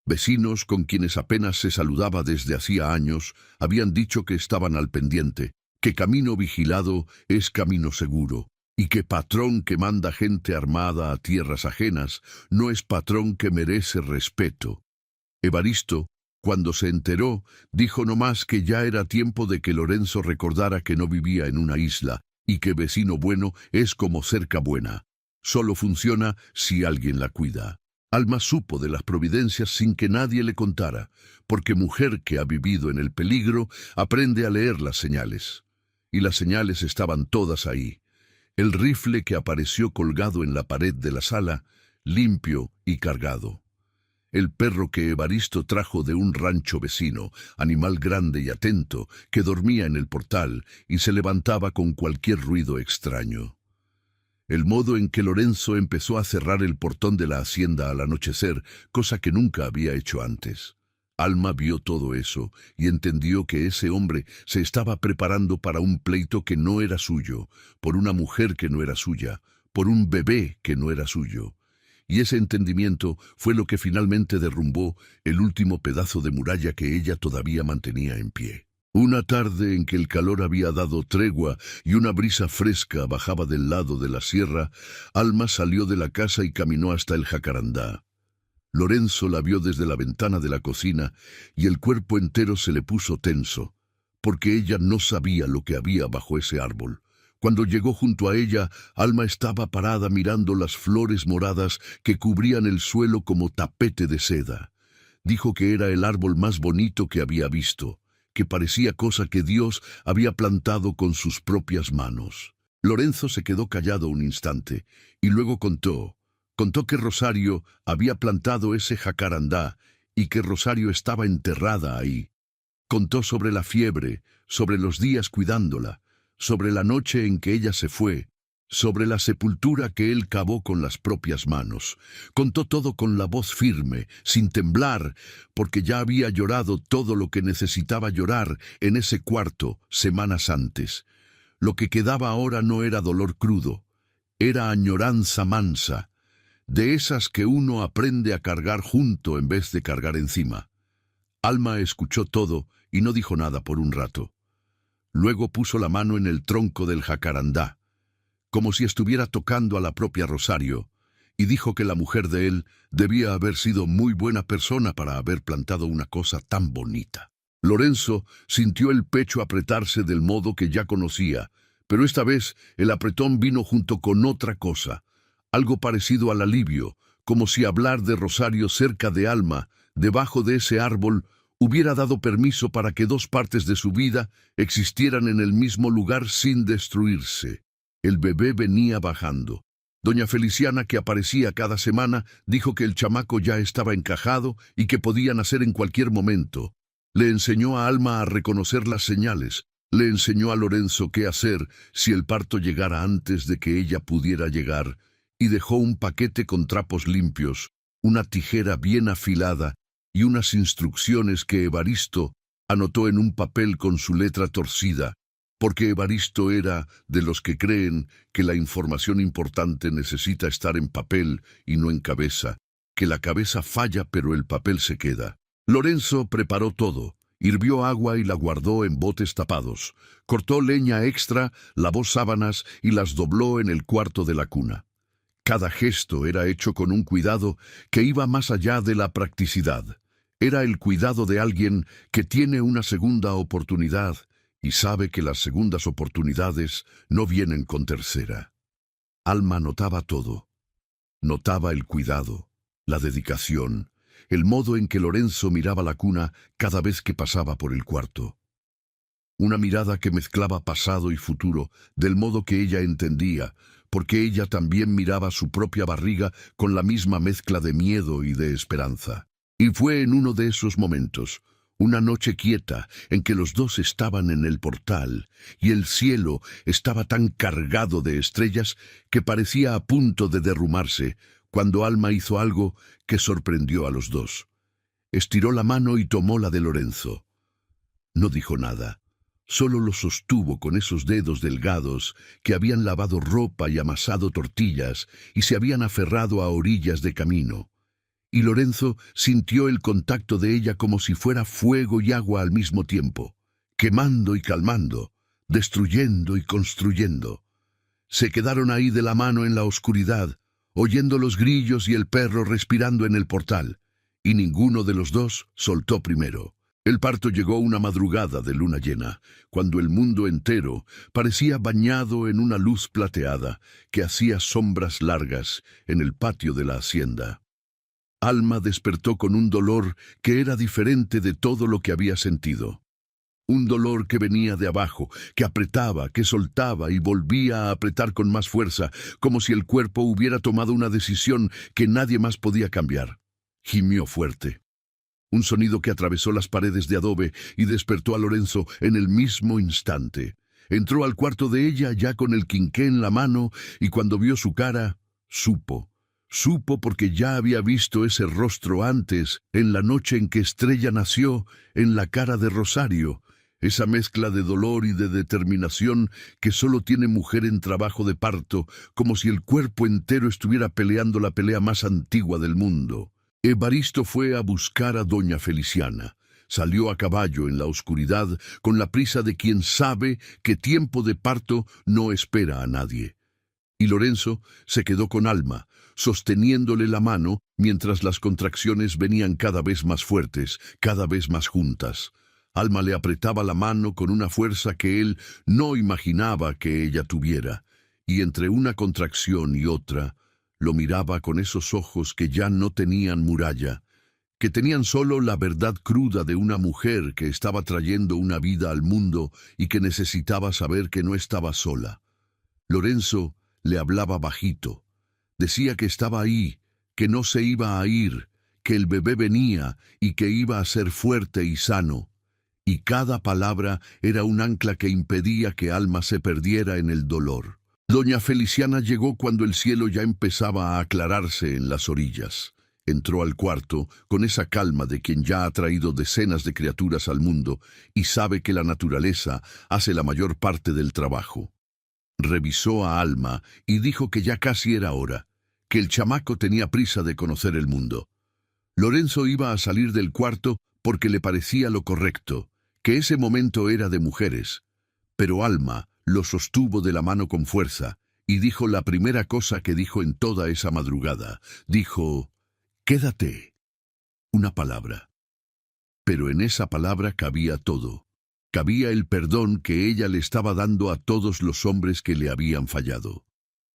Vecinos con quienes apenas se saludaba desde hacía años habían dicho que estaban al pendiente, que camino vigilado es camino seguro, y que patrón que manda gente armada a tierras ajenas no es patrón que merece respeto. Evaristo, cuando se enteró, dijo nomás que ya era tiempo de que Lorenzo recordara que no vivía en una isla, y que vecino bueno es como cerca buena. Solo funciona si alguien la cuida. Alma supo de las providencias sin que nadie le contara, porque mujer que ha vivido en el peligro aprende a leer las señales. Y las señales estaban todas ahí. El rifle que apareció colgado en la pared de la sala, limpio y cargado. El perro que Evaristo trajo de un rancho vecino, animal grande y atento, que dormía en el portal y se levantaba con cualquier ruido extraño. El modo en que Lorenzo empezó a cerrar el portón de la hacienda al anochecer, cosa que nunca había hecho antes. Alma vio todo eso y entendió que ese hombre se estaba preparando para un pleito que no era suyo, por una mujer que no era suya, por un bebé que no era suyo. Y ese entendimiento fue lo que finalmente derrumbó el último pedazo de muralla que ella todavía mantenía en pie. Una tarde en que el calor había dado tregua y una brisa fresca bajaba del lado de la sierra, Alma salió de la casa y caminó hasta el jacarandá. Lorenzo la vio desde la ventana de la cocina y el cuerpo entero se le puso tenso, porque ella no sabía lo que había bajo ese árbol. Cuando llegó junto a ella, Alma estaba parada mirando las flores moradas que cubrían el suelo como tapete de seda. Dijo que era el árbol más bonito que había visto, que parecía cosa que Dios había plantado con sus propias manos. Lorenzo se quedó callado un instante y luego contó que Rosario había plantado ese jacarandá y que Rosario estaba enterrada ahí. Contó sobre la fiebre, sobre los días cuidándola, sobre la noche en que ella se fue, sobre la sepultura que él cavó con las propias manos. Contó todo con la voz firme, sin temblar, porque ya había llorado todo lo que necesitaba llorar en ese cuarto semanas antes. Lo que quedaba ahora no era dolor crudo, era añoranza mansa, de esas que uno aprende a cargar junto en vez de cargar encima. Alma escuchó todo y no dijo nada por un rato. Luego puso la mano en el tronco del jacarandá, como si estuviera tocando a la propia Rosario, y dijo que la mujer de él debía haber sido muy buena persona para haber plantado una cosa tan bonita. Lorenzo sintió el pecho apretarse del modo que ya conocía, pero esta vez el apretón vino junto con otra cosa, algo parecido al alivio, como si hablar de Rosario cerca de Alma, debajo de ese árbol, hubiera dado permiso para que dos partes de su vida existieran en el mismo lugar sin destruirse. El bebé venía bajando. Doña Feliciana, que aparecía cada semana, dijo que el chamaco ya estaba encajado y que podía nacer en cualquier momento. Le enseñó a Alma a reconocer las señales. Le enseñó a Lorenzo qué hacer si el parto llegara antes de que ella pudiera llegar, y dejó un paquete con trapos limpios, una tijera bien afilada y unas instrucciones que Evaristo anotó en un papel con su letra torcida, porque Evaristo era de los que creen que la información importante necesita estar en papel y no en cabeza, que la cabeza falla pero el papel se queda. Lorenzo preparó todo, hirvió agua y la guardó en botes tapados, cortó leña extra, lavó sábanas y las dobló en el cuarto de la cuna. Cada gesto era hecho con un cuidado que iba más allá de la practicidad. Era el cuidado de alguien que tiene una segunda oportunidad y sabe que las segundas oportunidades no vienen con tercera. Alma notaba todo. Notaba el cuidado, la dedicación, el modo en que Lorenzo miraba la cuna cada vez que pasaba por el cuarto. Una mirada que mezclaba pasado y futuro, del modo que ella entendía, porque ella también miraba su propia barriga con la misma mezcla de miedo y de esperanza. Y fue en uno de esos momentos, una noche quieta en que los dos estaban en el portal y el cielo estaba tan cargado de estrellas que parecía a punto de derrumbarse, cuando Alma hizo algo que sorprendió a los dos. Estiró la mano y tomó la de Lorenzo. No dijo nada, solo lo sostuvo con esos dedos delgados que habían lavado ropa y amasado tortillas y se habían aferrado a orillas de camino. Y Lorenzo sintió el contacto de ella como si fuera fuego y agua al mismo tiempo, quemando y calmando, destruyendo y construyendo. Se quedaron ahí de la mano en la oscuridad, oyendo los grillos y el perro respirando en el portal, y ninguno de los dos soltó primero. El parto llegó una madrugada de luna llena, cuando el mundo entero parecía bañado en una luz plateada que hacía sombras largas en el patio de la hacienda. Alma despertó con un dolor que era diferente de todo lo que había sentido. Un dolor que venía de abajo, que apretaba, que soltaba y volvía a apretar con más fuerza, como si el cuerpo hubiera tomado una decisión que nadie más podía cambiar. Gimió fuerte. Un sonido que atravesó las paredes de adobe y despertó a Lorenzo en el mismo instante. Entró al cuarto de ella ya con el quinqué en la mano y cuando vio su cara, supo. Supo porque ya había visto ese rostro antes, en la noche en que Estrella nació, en la cara de Rosario, esa mezcla de dolor y de determinación que solo tiene mujer en trabajo de parto, como si el cuerpo entero estuviera peleando la pelea más antigua del mundo. Evaristo fue a buscar a doña Feliciana. Salió a caballo en la oscuridad con la prisa de quien sabe que tiempo de parto no espera a nadie. Y Lorenzo se quedó con Alma, sosteniéndole la mano mientras las contracciones venían cada vez más fuertes, cada vez más juntas. Alma le apretaba la mano con una fuerza que él no imaginaba que ella tuviera, y entre una contracción y otra, lo miraba con esos ojos que ya no tenían muralla, que tenían solo la verdad cruda de una mujer que estaba trayendo una vida al mundo y que necesitaba saber que no estaba sola. Lorenzo le hablaba bajito. Decía que estaba ahí, que no se iba a ir, que el bebé venía y que iba a ser fuerte y sano. Y cada palabra era un ancla que impedía que Alma se perdiera en el dolor. Doña Feliciana llegó cuando el cielo ya empezaba a aclararse en las orillas. Entró al cuarto con esa calma de quien ya ha traído decenas de criaturas al mundo y sabe que la naturaleza hace la mayor parte del trabajo. Revisó a Alma y dijo que ya casi era hora, que el chamaco tenía prisa de conocer el mundo. Lorenzo iba a salir del cuarto porque le parecía lo correcto, que ese momento era de mujeres. Pero Alma lo sostuvo de la mano con fuerza y dijo la primera cosa que dijo en toda esa madrugada. Dijo, «Quédate». Una palabra. Pero en esa palabra cabía todo. Cabía el perdón que ella le estaba dando a todos los hombres que le habían fallado.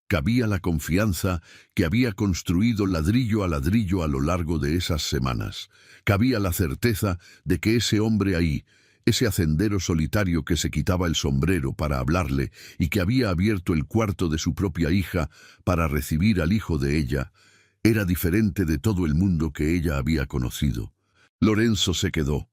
Cabía la confianza que había construido ladrillo a ladrillo a lo largo de esas semanas. Cabía la certeza de que ese hombre ahí, ese hacendero solitario que se quitaba el sombrero para hablarle y que había abierto el cuarto de su propia hija para recibir al hijo de ella, era diferente de todo el mundo que ella había conocido. Lorenzo se quedó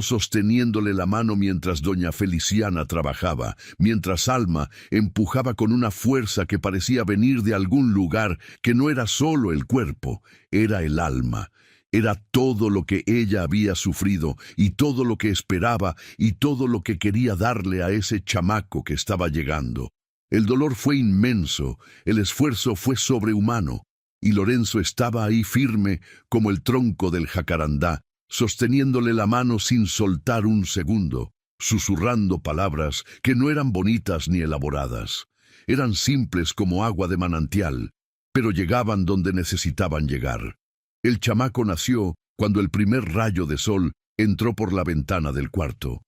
sosteniéndole la mano mientras doña Feliciana trabajaba, mientras Alma empujaba con una fuerza que parecía venir de algún lugar que no era solo el cuerpo, era el alma. Era todo lo que ella había sufrido y todo lo que esperaba y todo lo que quería darle a ese chamaco que estaba llegando. El dolor fue inmenso, el esfuerzo fue sobrehumano, y Lorenzo estaba ahí firme como el tronco del jacarandá, sosteniéndole la mano sin soltar un segundo, susurrando palabras que no eran bonitas ni elaboradas. Eran simples como agua de manantial, pero llegaban donde necesitaban llegar. El chamaco nació cuando el primer rayo de sol entró por la ventana del cuarto.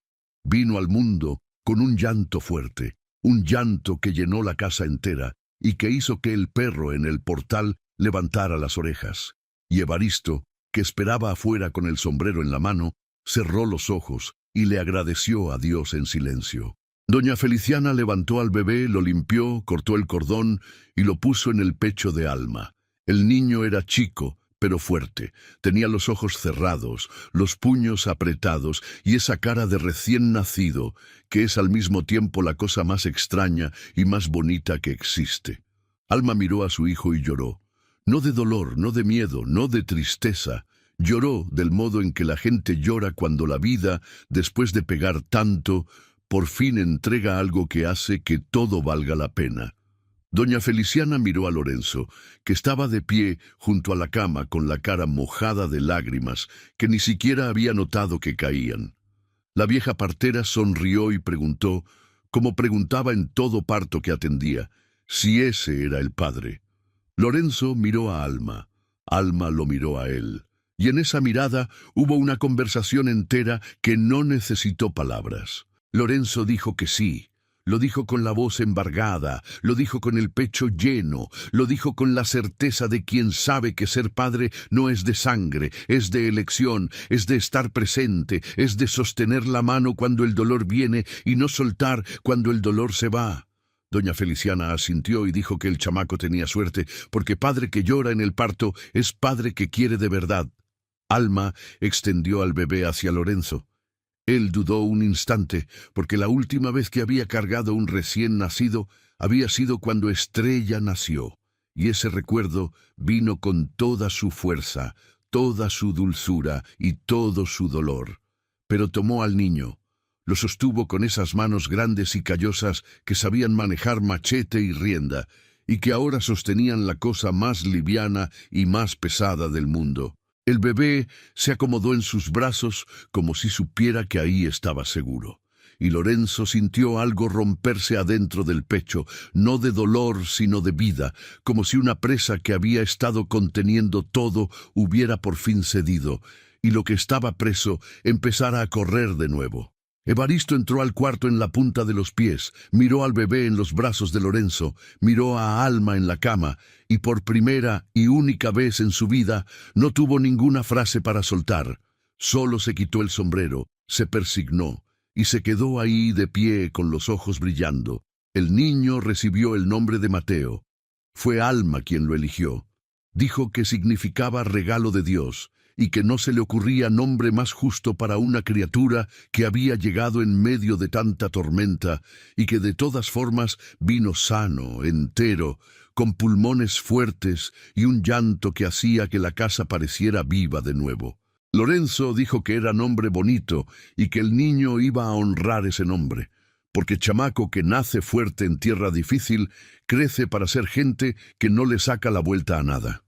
Vino al mundo con un llanto fuerte, un llanto que llenó la casa entera y que hizo que el perro en el portal levantara las orejas. Y Evaristo, que esperaba afuera con el sombrero en la mano, cerró los ojos y le agradeció a Dios en silencio. Doña Feliciana levantó al bebé, lo limpió, cortó el cordón y lo puso en el pecho de Alma. El niño era chico, pero fuerte. Tenía los ojos cerrados, los puños apretados y esa cara de recién nacido, que es al mismo tiempo la cosa más extraña y más bonita que existe. Alma miró a su hijo y lloró. No de dolor, no de miedo, no de tristeza. Lloró del modo en que la gente llora cuando la vida, después de pegar tanto, por fin entrega algo que hace que todo valga la pena. Doña Feliciana miró a Lorenzo, que estaba de pie junto a la cama con la cara mojada de lágrimas, que ni siquiera había notado que caían. La vieja partera sonrió y preguntó, como preguntaba en todo parto que atendía, si ese era el padre. Lorenzo miró a Alma, Alma lo miró a él, y en esa mirada hubo una conversación entera que no necesitó palabras. Lorenzo dijo que sí. Lo dijo con la voz embargada, lo dijo con el pecho lleno, lo dijo con la certeza de quien sabe que ser padre no es de sangre, es de elección, es de estar presente, es de sostener la mano cuando el dolor viene y no soltar cuando el dolor se va. Doña Feliciana asintió y dijo que el chamaco tenía suerte, porque padre que llora en el parto es padre que quiere de verdad. Alma extendió al bebé hacia Lorenzo. Él dudó un instante, porque la última vez que había cargado un recién nacido había sido cuando Estrella nació, y ese recuerdo vino con toda su fuerza, toda su dulzura y todo su dolor. Pero tomó al niño, lo sostuvo con esas manos grandes y callosas que sabían manejar machete y rienda, y que ahora sostenían la cosa más liviana y más pesada del mundo. El bebé se acomodó en sus brazos como si supiera que ahí estaba seguro. Y Lorenzo sintió algo romperse adentro del pecho, no de dolor sino de vida, como si una presa que había estado conteniendo todo hubiera por fin cedido, y lo que estaba preso empezara a correr de nuevo. Evaristo entró al cuarto en la punta de los pies, miró al bebé en los brazos de Lorenzo, miró a Alma en la cama, y por primera y única vez en su vida no tuvo ninguna frase para soltar. Solo se quitó el sombrero, se persignó, y se quedó ahí de pie con los ojos brillando. El niño recibió el nombre de Mateo. Fue Alma quien lo eligió. Dijo que significaba regalo de Dios, y que no se le ocurría nombre más justo para una criatura que había llegado en medio de tanta tormenta y que de todas formas vino sano, entero, con pulmones fuertes y un llanto que hacía que la casa pareciera viva de nuevo. Lorenzo dijo que era nombre bonito y que el niño iba a honrar ese nombre, porque chamaco que nace fuerte en tierra difícil crece para ser gente que no le saca la vuelta a nada.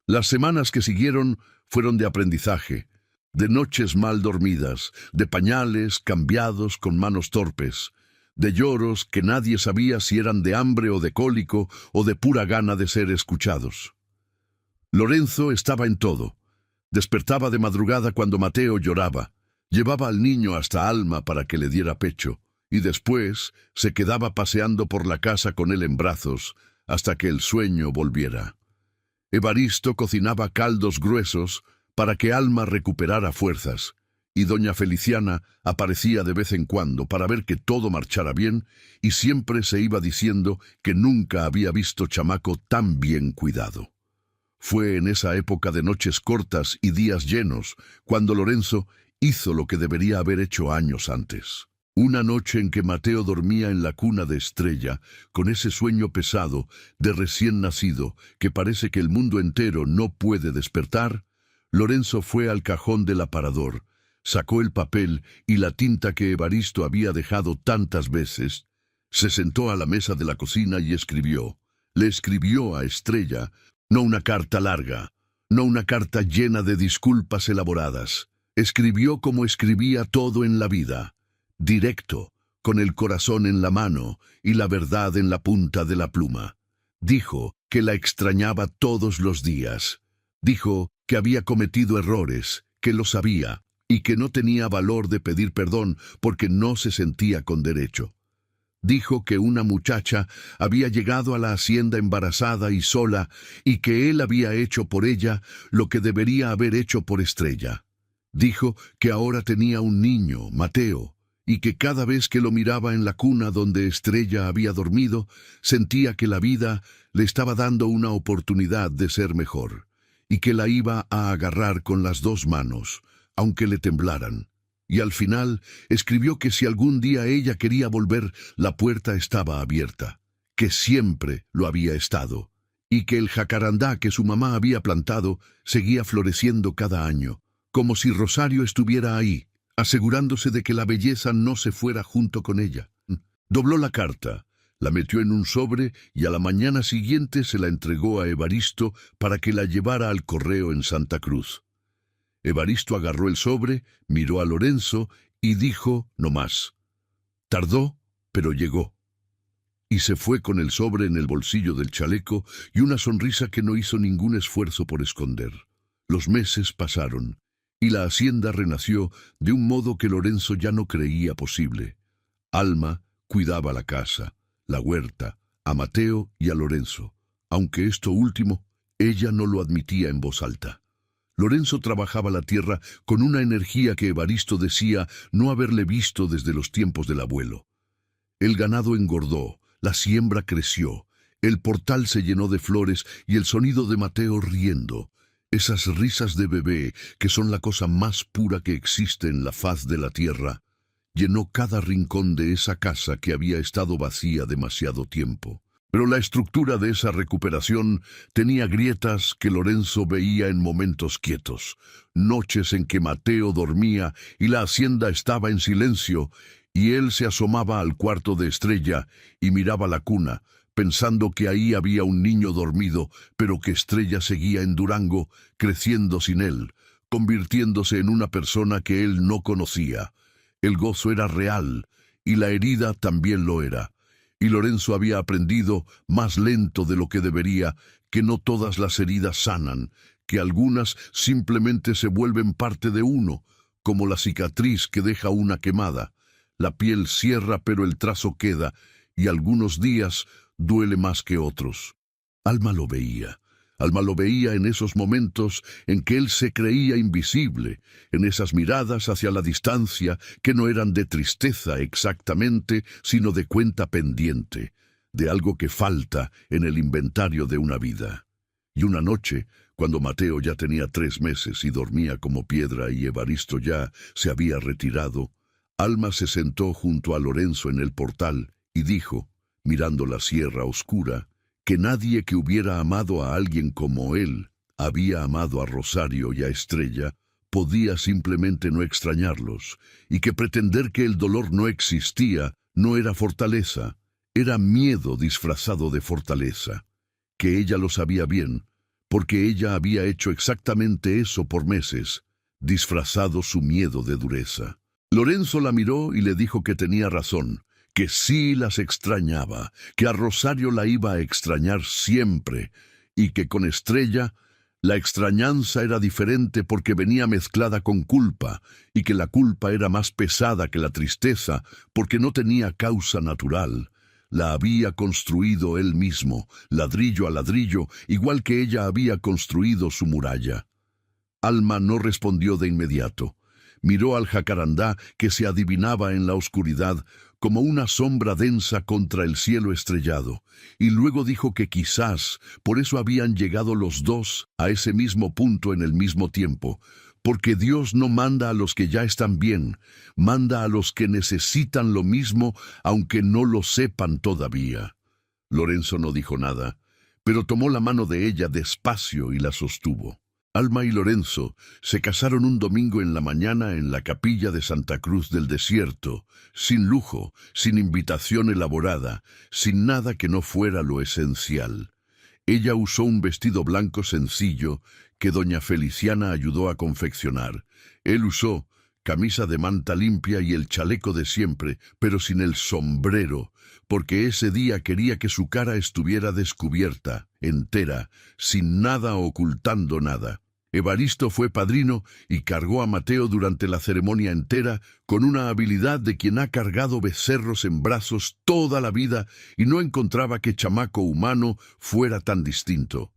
Las semanas que siguieron fueron de aprendizaje, de noches mal dormidas, de pañales cambiados con manos torpes, de lloros que nadie sabía si eran de hambre o de cólico o de pura gana de ser escuchados. Lorenzo estaba en todo. Despertaba de madrugada cuando Mateo lloraba, llevaba al niño hasta Alma para que le diera pecho, y después se quedaba paseando por la casa con él en brazos hasta que el sueño volviera. Evaristo cocinaba caldos gruesos para que Alma recuperara fuerzas, y doña Feliciana aparecía de vez en cuando para ver que todo marchara bien, y siempre se iba diciendo que nunca había visto chamaco tan bien cuidado. Fue en esa época de noches cortas y días llenos cuando Lorenzo hizo lo que debería haber hecho años antes. Una noche en que Mateo dormía en la cuna de Estrella, con ese sueño pesado de recién nacido que parece que el mundo entero no puede despertar, Lorenzo fue al cajón del aparador, sacó el papel y la tinta que Evaristo había dejado tantas veces, se sentó a la mesa de la cocina y escribió. Le escribió a Estrella, no una carta larga, no una carta llena de disculpas elaboradas. Escribió como escribía todo en la vida, directo, con el corazón en la mano y la verdad en la punta de la pluma. Dijo que la extrañaba todos los días. Dijo que había cometido errores, que lo sabía, y que no tenía valor de pedir perdón porque no se sentía con derecho. Dijo que una muchacha había llegado a la hacienda embarazada y sola y que él había hecho por ella lo que debería haber hecho por Estrella. Dijo que ahora tenía un niño, Mateo, y que cada vez que lo miraba en la cuna donde Estrella había dormido, sentía que la vida le estaba dando una oportunidad de ser mejor, y que la iba a agarrar con las dos manos, aunque le temblaran. Y al final escribió que si algún día ella quería volver, la puerta estaba abierta, que siempre lo había estado, y que el jacarandá que su mamá había plantado seguía floreciendo cada año, como si Rosario estuviera ahí, asegurándose de que la belleza no se fuera junto con ella. Dobló la carta, la metió en un sobre y a la mañana siguiente se la entregó a Evaristo para que la llevara al correo en Santa Cruz. Evaristo agarró el sobre, miró a Lorenzo y dijo no más. Tardó, pero llegó. Y se fue con el sobre en el bolsillo del chaleco y una sonrisa que no hizo ningún esfuerzo por esconder. Los meses pasaron, y la hacienda renació de un modo que Lorenzo ya no creía posible. Alma cuidaba la casa, la huerta, a Mateo y a Lorenzo, aunque esto último ella no lo admitía en voz alta. Lorenzo trabajaba la tierra con una energía que Evaristo decía no haberle visto desde los tiempos del abuelo. El ganado engordó, la siembra creció, el portal se llenó de flores y el sonido de Mateo riendo, esas risas de bebé que son la cosa más pura que existe en la faz de la tierra, llenó cada rincón de esa casa que había estado vacía demasiado tiempo. Pero la estructura de esa recuperación tenía grietas que Lorenzo veía en momentos quietos, noches en que Mateo dormía y la hacienda estaba en silencio, y él se asomaba al cuarto de Estrella y miraba la cuna, pensando que ahí había un niño dormido, pero que Estrella seguía en Durango, creciendo sin él, convirtiéndose en una persona que él no conocía. El gozo era real, y la herida también lo era. Y Lorenzo había aprendido, más lento de lo que debería, que no todas las heridas sanan, que algunas simplemente se vuelven parte de uno, como la cicatriz que deja una quemada. La piel cierra pero el trazo queda, y algunos días duele más que otros. Alma lo veía. Alma lo veía en esos momentos en que él se creía invisible, en esas miradas hacia la distancia que no eran de tristeza exactamente, sino de cuenta pendiente, de algo que falta en el inventario de una vida. Y una noche, cuando Mateo ya tenía 3 meses y dormía como piedra y Evaristo ya se había retirado, Alma se sentó junto a Lorenzo en el portal y dijo, mirando la sierra oscura, que nadie que hubiera amado a alguien como él había amado a Rosario y a Estrella, podía simplemente no extrañarlos, y que pretender que el dolor no existía no era fortaleza, era miedo disfrazado de fortaleza, que ella lo sabía bien, porque ella había hecho exactamente eso por meses, disfrazado su miedo de dureza. Lorenzo la miró y le dijo que tenía razón, que sí las extrañaba, que a Rosario la iba a extrañar siempre, y que con Estrella la extrañanza era diferente porque venía mezclada con culpa, y que la culpa era más pesada que la tristeza porque no tenía causa natural. La había construido él mismo, ladrillo a ladrillo, igual que ella había construido su muralla. Alma no respondió de inmediato. Miró al jacarandá que se adivinaba en la oscuridad como una sombra densa contra el cielo estrellado, y luego dijo que quizás por eso habían llegado los dos a ese mismo punto en el mismo tiempo, porque Dios no manda a los que ya están bien, manda a los que necesitan lo mismo, aunque no lo sepan todavía. Lorenzo no dijo nada, pero tomó la mano de ella despacio y la sostuvo. Alma y Lorenzo se casaron un domingo en la mañana en la capilla de Santa Cruz del Desierto, sin lujo, sin invitación elaborada, sin nada que no fuera lo esencial. Ella usó un vestido blanco sencillo que doña Feliciana ayudó a confeccionar. Él usó camisa de manta limpia y el chaleco de siempre, pero sin el sombrero, porque ese día quería que su cara estuviera descubierta, entera, sin nada ocultando nada. Evaristo fue padrino y cargó a Mateo durante la ceremonia entera con una habilidad de quien ha cargado becerros en brazos toda la vida y no encontraba que chamaco humano fuera tan distinto.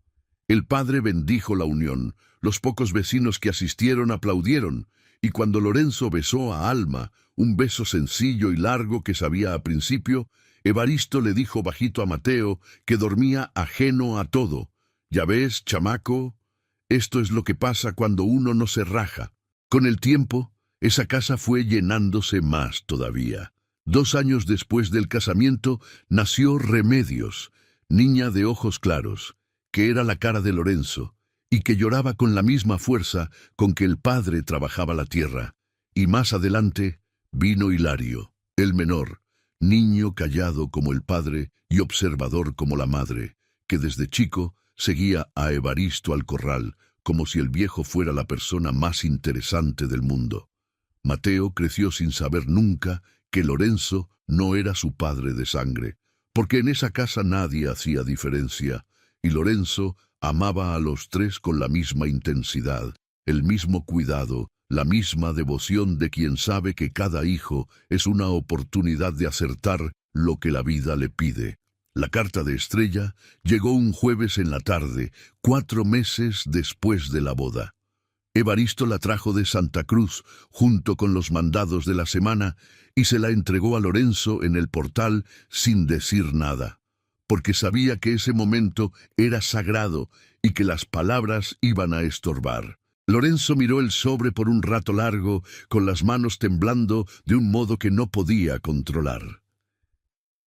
El padre bendijo la unión, los pocos vecinos que asistieron aplaudieron, y cuando Lorenzo besó a Alma, un beso sencillo y largo que sabía a principio, Evaristo le dijo bajito a Mateo, que dormía ajeno a todo: «Ya ves, chamaco, esto es lo que pasa cuando uno no se raja». Con el tiempo, esa casa fue llenándose más todavía. 2 años después del casamiento, nació Remedios, niña de ojos claros, que era la cara de Lorenzo, y que lloraba con la misma fuerza con que el padre trabajaba la tierra. Y más adelante vino Hilario, el menor, niño callado como el padre y observador como la madre, que desde chico seguía a Evaristo al corral, como si el viejo fuera la persona más interesante del mundo. Mateo creció sin saber nunca que Lorenzo no era su padre de sangre, porque en esa casa nadie hacía diferencia, y Lorenzo amaba a los tres con la misma intensidad, el mismo cuidado, la misma devoción de quien sabe que cada hijo es una oportunidad de acertar lo que la vida le pide. La carta de Estrella llegó un jueves en la tarde, 4 meses después de la boda. Evaristo la trajo de Santa Cruz, junto con los mandados de la semana, y se la entregó a Lorenzo en el portal sin decir nada, porque sabía que ese momento era sagrado y que las palabras iban a estorbar. Lorenzo miró el sobre por un rato largo, con las manos temblando de un modo que no podía controlar.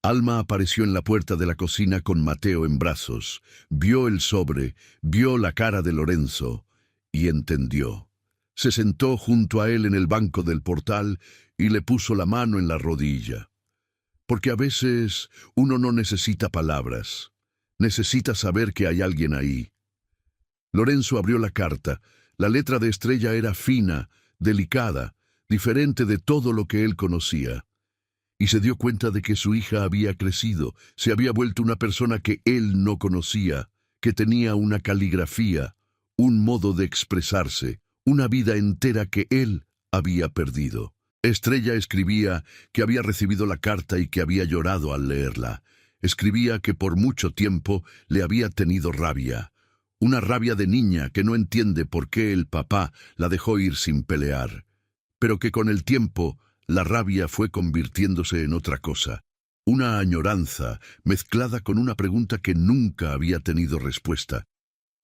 Alma apareció en la puerta de la cocina con Mateo en brazos, vio el sobre, vio la cara de Lorenzo y entendió. Se sentó junto a él en el banco del portal y le puso la mano en la rodilla. Porque a veces uno no necesita palabras, necesita saber que hay alguien ahí. Lorenzo abrió la carta. La letra de Estrella era fina, delicada, diferente de todo lo que él conocía. Y se dio cuenta de que su hija había crecido, se había vuelto una persona que él no conocía, que tenía una caligrafía, un modo de expresarse, una vida entera que él había perdido. Estrella escribía que había recibido la carta y que había llorado al leerla. Escribía que por mucho tiempo le había tenido rabia, una rabia de niña que no entiende por qué el papá la dejó ir sin pelear, pero que con el tiempo la rabia fue convirtiéndose en otra cosa, una añoranza mezclada con una pregunta que nunca había tenido respuesta,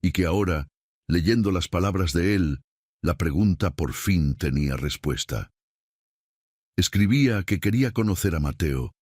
y que ahora, leyendo las palabras de él, la pregunta por fin tenía respuesta. Escribía que quería conocer a Mateo,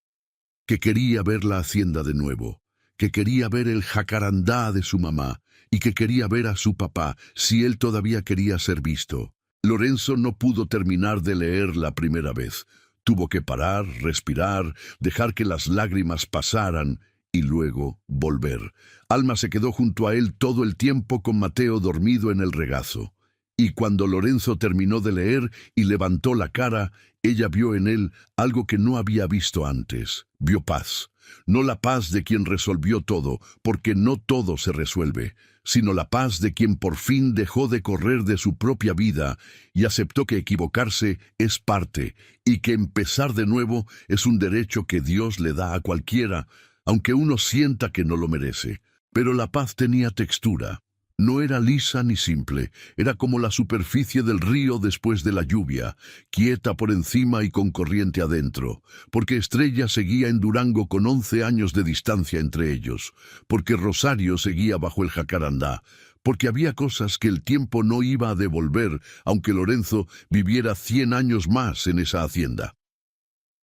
que quería ver la hacienda de nuevo, que quería ver el jacarandá de su mamá y que quería ver a su papá si él todavía quería ser visto. Lorenzo no pudo terminar de leer la primera vez. Tuvo que parar, respirar, dejar que las lágrimas pasaran y luego volver. Alma se quedó junto a él todo el tiempo con Mateo dormido en el regazo. Y cuando Lorenzo terminó de leer y levantó la cara, ella vio en él algo que no había visto antes. Vio paz. No la paz de quien resolvió todo, porque no todo se resuelve, sino la paz de quien por fin dejó de correr de su propia vida y aceptó que equivocarse es parte y que empezar de nuevo es un derecho que Dios le da a cualquiera, aunque uno sienta que no lo merece. Pero la paz tenía textura. No era lisa ni simple, era como la superficie del río después de la lluvia, quieta por encima y con corriente adentro, porque Estrella seguía en Durango con 11 años de distancia entre ellos, porque Rosario seguía bajo el jacarandá, porque había cosas que el tiempo no iba a devolver, aunque Lorenzo viviera 100 años más en esa hacienda.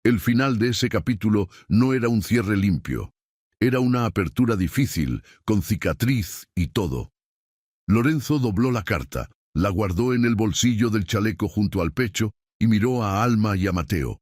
El final de ese capítulo no era un cierre limpio, era una apertura difícil, con cicatriz y todo. Lorenzo dobló la carta, la guardó en el bolsillo del chaleco junto al pecho y miró a Alma y a Mateo.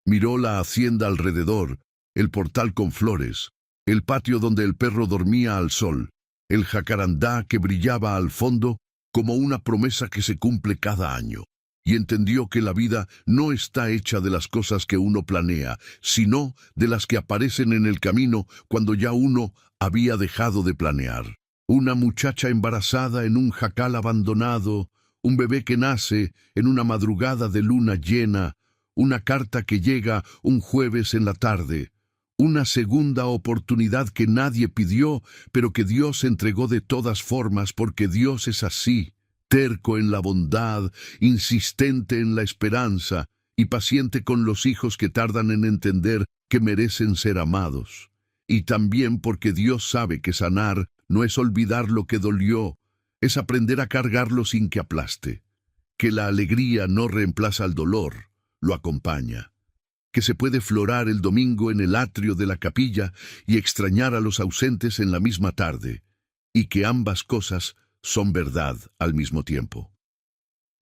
Miró la hacienda alrededor, el portal con flores, el patio donde el perro dormía al sol, el jacarandá que brillaba al fondo como una promesa que se cumple cada año, y entendió que la vida no está hecha de las cosas que uno planea, sino de las que aparecen en el camino cuando ya uno había dejado de planear. Una muchacha embarazada en un jacal abandonado, un bebé que nace en una madrugada de luna llena, una carta que llega un jueves en la tarde, una segunda oportunidad que nadie pidió, pero que Dios entregó de todas formas porque Dios es así, terco en la bondad, insistente en la esperanza y paciente con los hijos que tardan en entender que merecen ser amados. Y también porque Dios sabe que sanar no es olvidar lo que dolió, es aprender a cargarlo sin que aplaste, que la alegría no reemplaza al dolor, lo acompaña, que se puede florar el domingo en el atrio de la capilla y extrañar a los ausentes en la misma tarde, y que ambas cosas son verdad al mismo tiempo.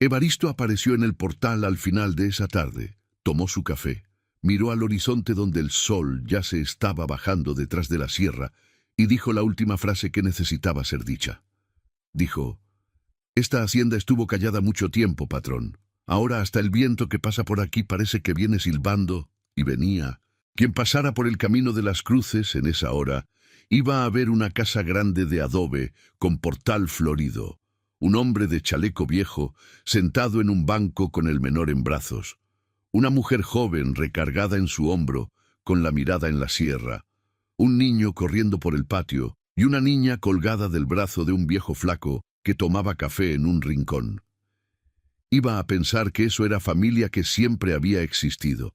Evaristo apareció en el portal al final de esa tarde, tomó su café, miró al horizonte donde el sol ya se estaba bajando detrás de la sierra y dijo la última frase que necesitaba ser dicha. Dijo: «Esta hacienda estuvo callada mucho tiempo, patrón. Ahora hasta el viento que pasa por aquí parece que viene silbando», y venía. Quien pasara por el camino de las cruces en esa hora iba a ver una casa grande de adobe con portal florido, un hombre de chaleco viejo sentado en un banco con el menor en brazos, una mujer joven recargada en su hombro con la mirada en la sierra, un niño corriendo por el patio y una niña colgada del brazo de un viejo flaco que tomaba café en un rincón. Iba a pensar que eso era familia que siempre había existido,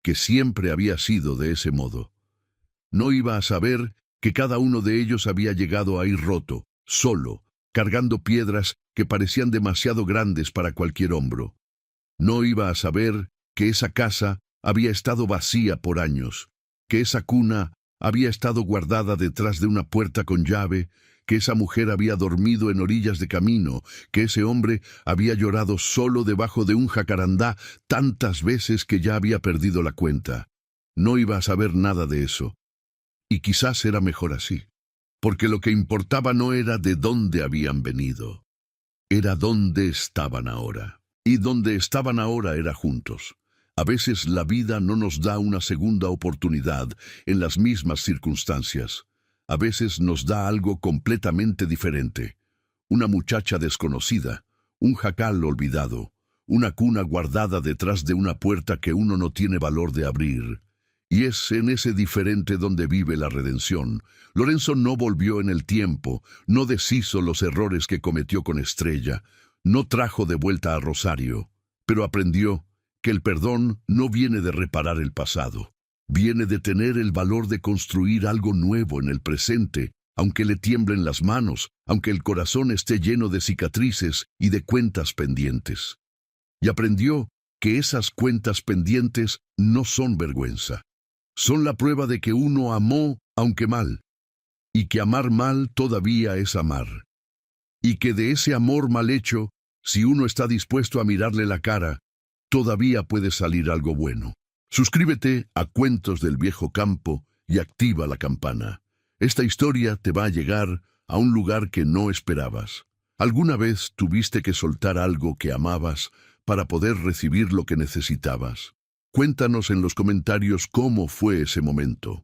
que siempre había sido de ese modo. No iba a saber que cada uno de ellos había llegado ahí roto, solo, cargando piedras que parecían demasiado grandes para cualquier hombro. No iba a saber que esa casa había estado vacía por años, que esa cuna había estado guardada detrás de una puerta con llave, que esa mujer había dormido en orillas de camino, que ese hombre había llorado solo debajo de un jacarandá tantas veces que ya había perdido la cuenta. No iba a saber nada de eso. Y quizás era mejor así, porque lo que importaba no era de dónde habían venido, era dónde estaban ahora. Y donde estaban ahora era juntos. A veces la vida no nos da una segunda oportunidad en las mismas circunstancias. A veces nos da algo completamente diferente. Una muchacha desconocida, un jacal olvidado, una cuna guardada detrás de una puerta que uno no tiene valor de abrir. Y es en ese diferente donde vive la redención. Lorenzo no volvió en el tiempo, no deshizo los errores que cometió con Estrella, no trajo de vuelta a Rosario, pero aprendió que el perdón no viene de reparar el pasado, viene de tener el valor de construir algo nuevo en el presente, aunque le tiemblen las manos, aunque el corazón esté lleno de cicatrices y de cuentas pendientes. Y aprendió que esas cuentas pendientes no son vergüenza, son la prueba de que uno amó aunque mal, y que amar mal todavía es amar, y que de ese amor mal hecho, si uno está dispuesto a mirarle la cara, todavía puede salir algo bueno. Suscríbete a Cuentos del Viejo Campo y activa la campana. Esta historia te va a llegar a un lugar que no esperabas. ¿Alguna vez tuviste que soltar algo que amabas para poder recibir lo que necesitabas? Cuéntanos en los comentarios cómo fue ese momento.